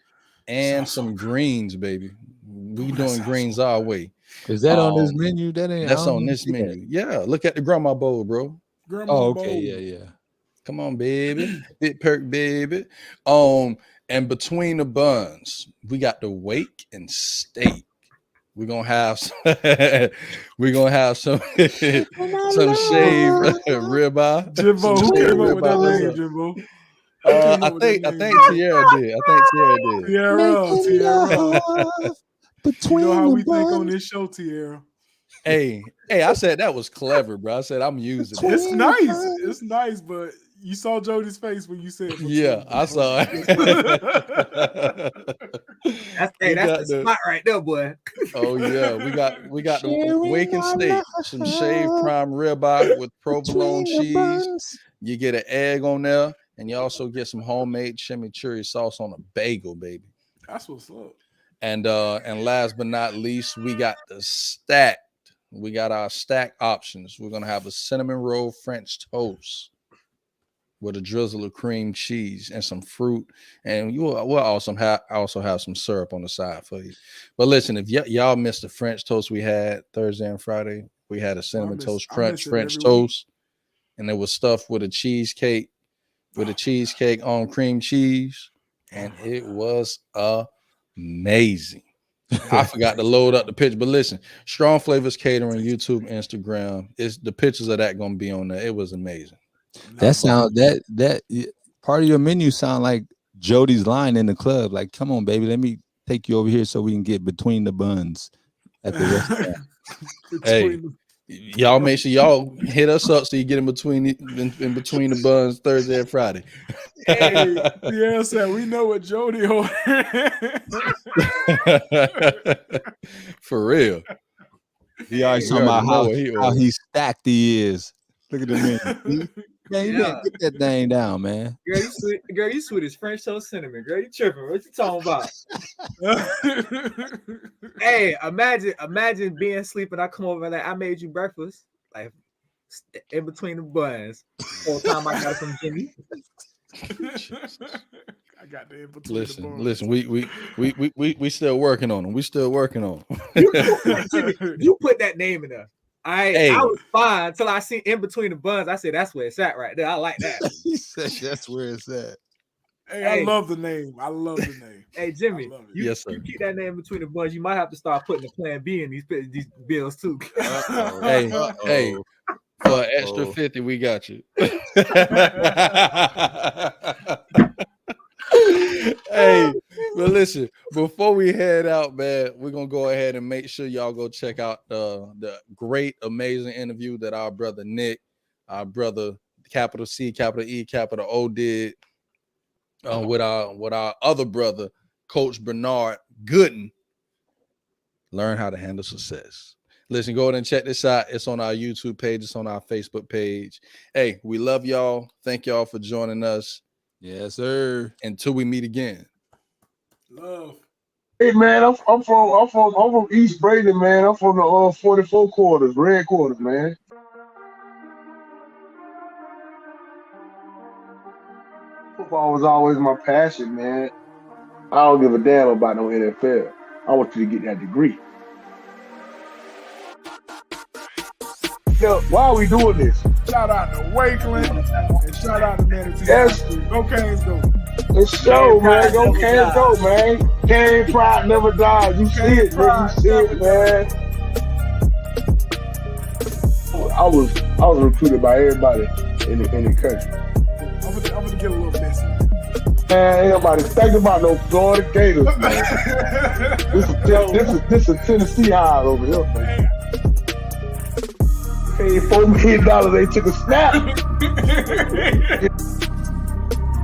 and some greens, baby. We doing greens our way. Is that on this menu? That's on this menu. Yeah, look at the grandma bowl, bro. Oh, okay, yeah. Come on, baby. Big perk, baby. And between the buns, we got the wake and steak. We're gonna have some some shaved ribeye. Jimbo, who came up with that name, Jimbo? I think Tierra did. Tierra. You know how we think on this show, Tierra. Hey, I said that was clever, bro. I said I'm using it. It's nice. It's nice, but you saw Jody's face when you said it. Yeah, I saw it. That's the spot right there, boy. Oh yeah, we got the wake and steak, some shaved prime ribeye with provolone cheese. You get an egg on there, and you also get some homemade chimichurri sauce on a bagel, baby. That's what's up. And last but not least, we got the stacked. We got our stack options. We're gonna have a cinnamon roll French toast with a drizzle of cream cheese and some fruit, and we'll also have some syrup on the side for you. But listen, if y'all missed the French toast we had Thursday and Friday, we had a cinnamon toast crunch French toast, and it was stuffed with a cheesecake on cream cheese, and it was amazing. I forgot to load up the picture, but listen, Strong Flavors Catering, YouTube, Instagram, is the pictures of that gonna be on there. It was amazing. That part of your menu sound like Jody's line in the club. Like, come on, baby, let me take you over here so we can get between the buns at the restaurant. Hey, y'all make sure y'all hit us up so you get in between the buns Thursday and Friday. Hey, Pierre said we know what Jody on. For real. He always talking about how he stacked he is. Look at the menu. Man, you better get that thing down, man. Girl, you sweet as French toast cinnamon. Girl, you tripping. What you talking about? Hey, imagine being asleep and I come over and like, I made you breakfast, like in between the buns. Whole time I got some Jimmy. I got the in between the buns. Listen, we still working on them. We still working on them. You put that name in there. I was fine until I see in between the buns. I said that's where it's at right there. I like that. He said that's where it's at. Hey, I love the name. I love the name. Hey, Jimmy, you, Yes, sir. you keep that name between the buns. You might have to start putting the plan B in these bills too. Hey, hey, for an extra 50, we got you. Hey, but listen, before we head out, man, we're gonna go ahead and make sure y'all go check out the great, amazing interview that our brother Nick, our brother capital C, capital E, capital O did with our other brother, Coach Bernard Gooden. Learn how to handle success. Listen, go ahead and check this out. It's on our YouTube page. It's on our Facebook page. Hey, we love y'all. Thank y'all for joining us. Yes, sir. Until we meet again. Love. Hey man, I'm from East Brayton, man. I'm from the 44 quarters, red quarters, man. Football was always my passion, man. I don't give a damn about no NFL. I want you to get that degree. Now, why are we doing this? Shout out to Wakeland and shout out to Manatee. Yes. Go Canes, go. It's show, man. Go Canes, go, man. Cane pride never dies. You see it, man. You see it, man. I was recruited by everybody in the country. I'm gonna get a little messy. Man, ain't nobody thinking about no Florida Gators, man. this is Tennessee high over here, man. Paid $4 million, they took a snap.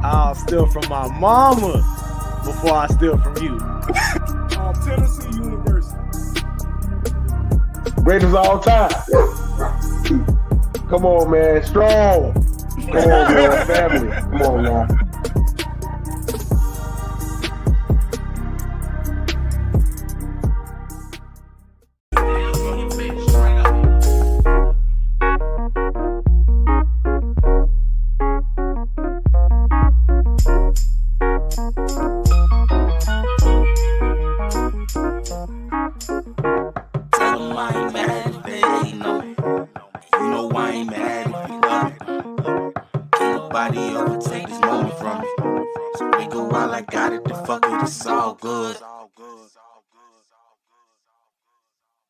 I'll steal from my mama before I steal from you. Tennessee University. Greatest all time. Come on, man. Strong. Come on, man. Family. Come on, man. Overtake this moment from me. So we go while I got it, the fuck it, it's all good.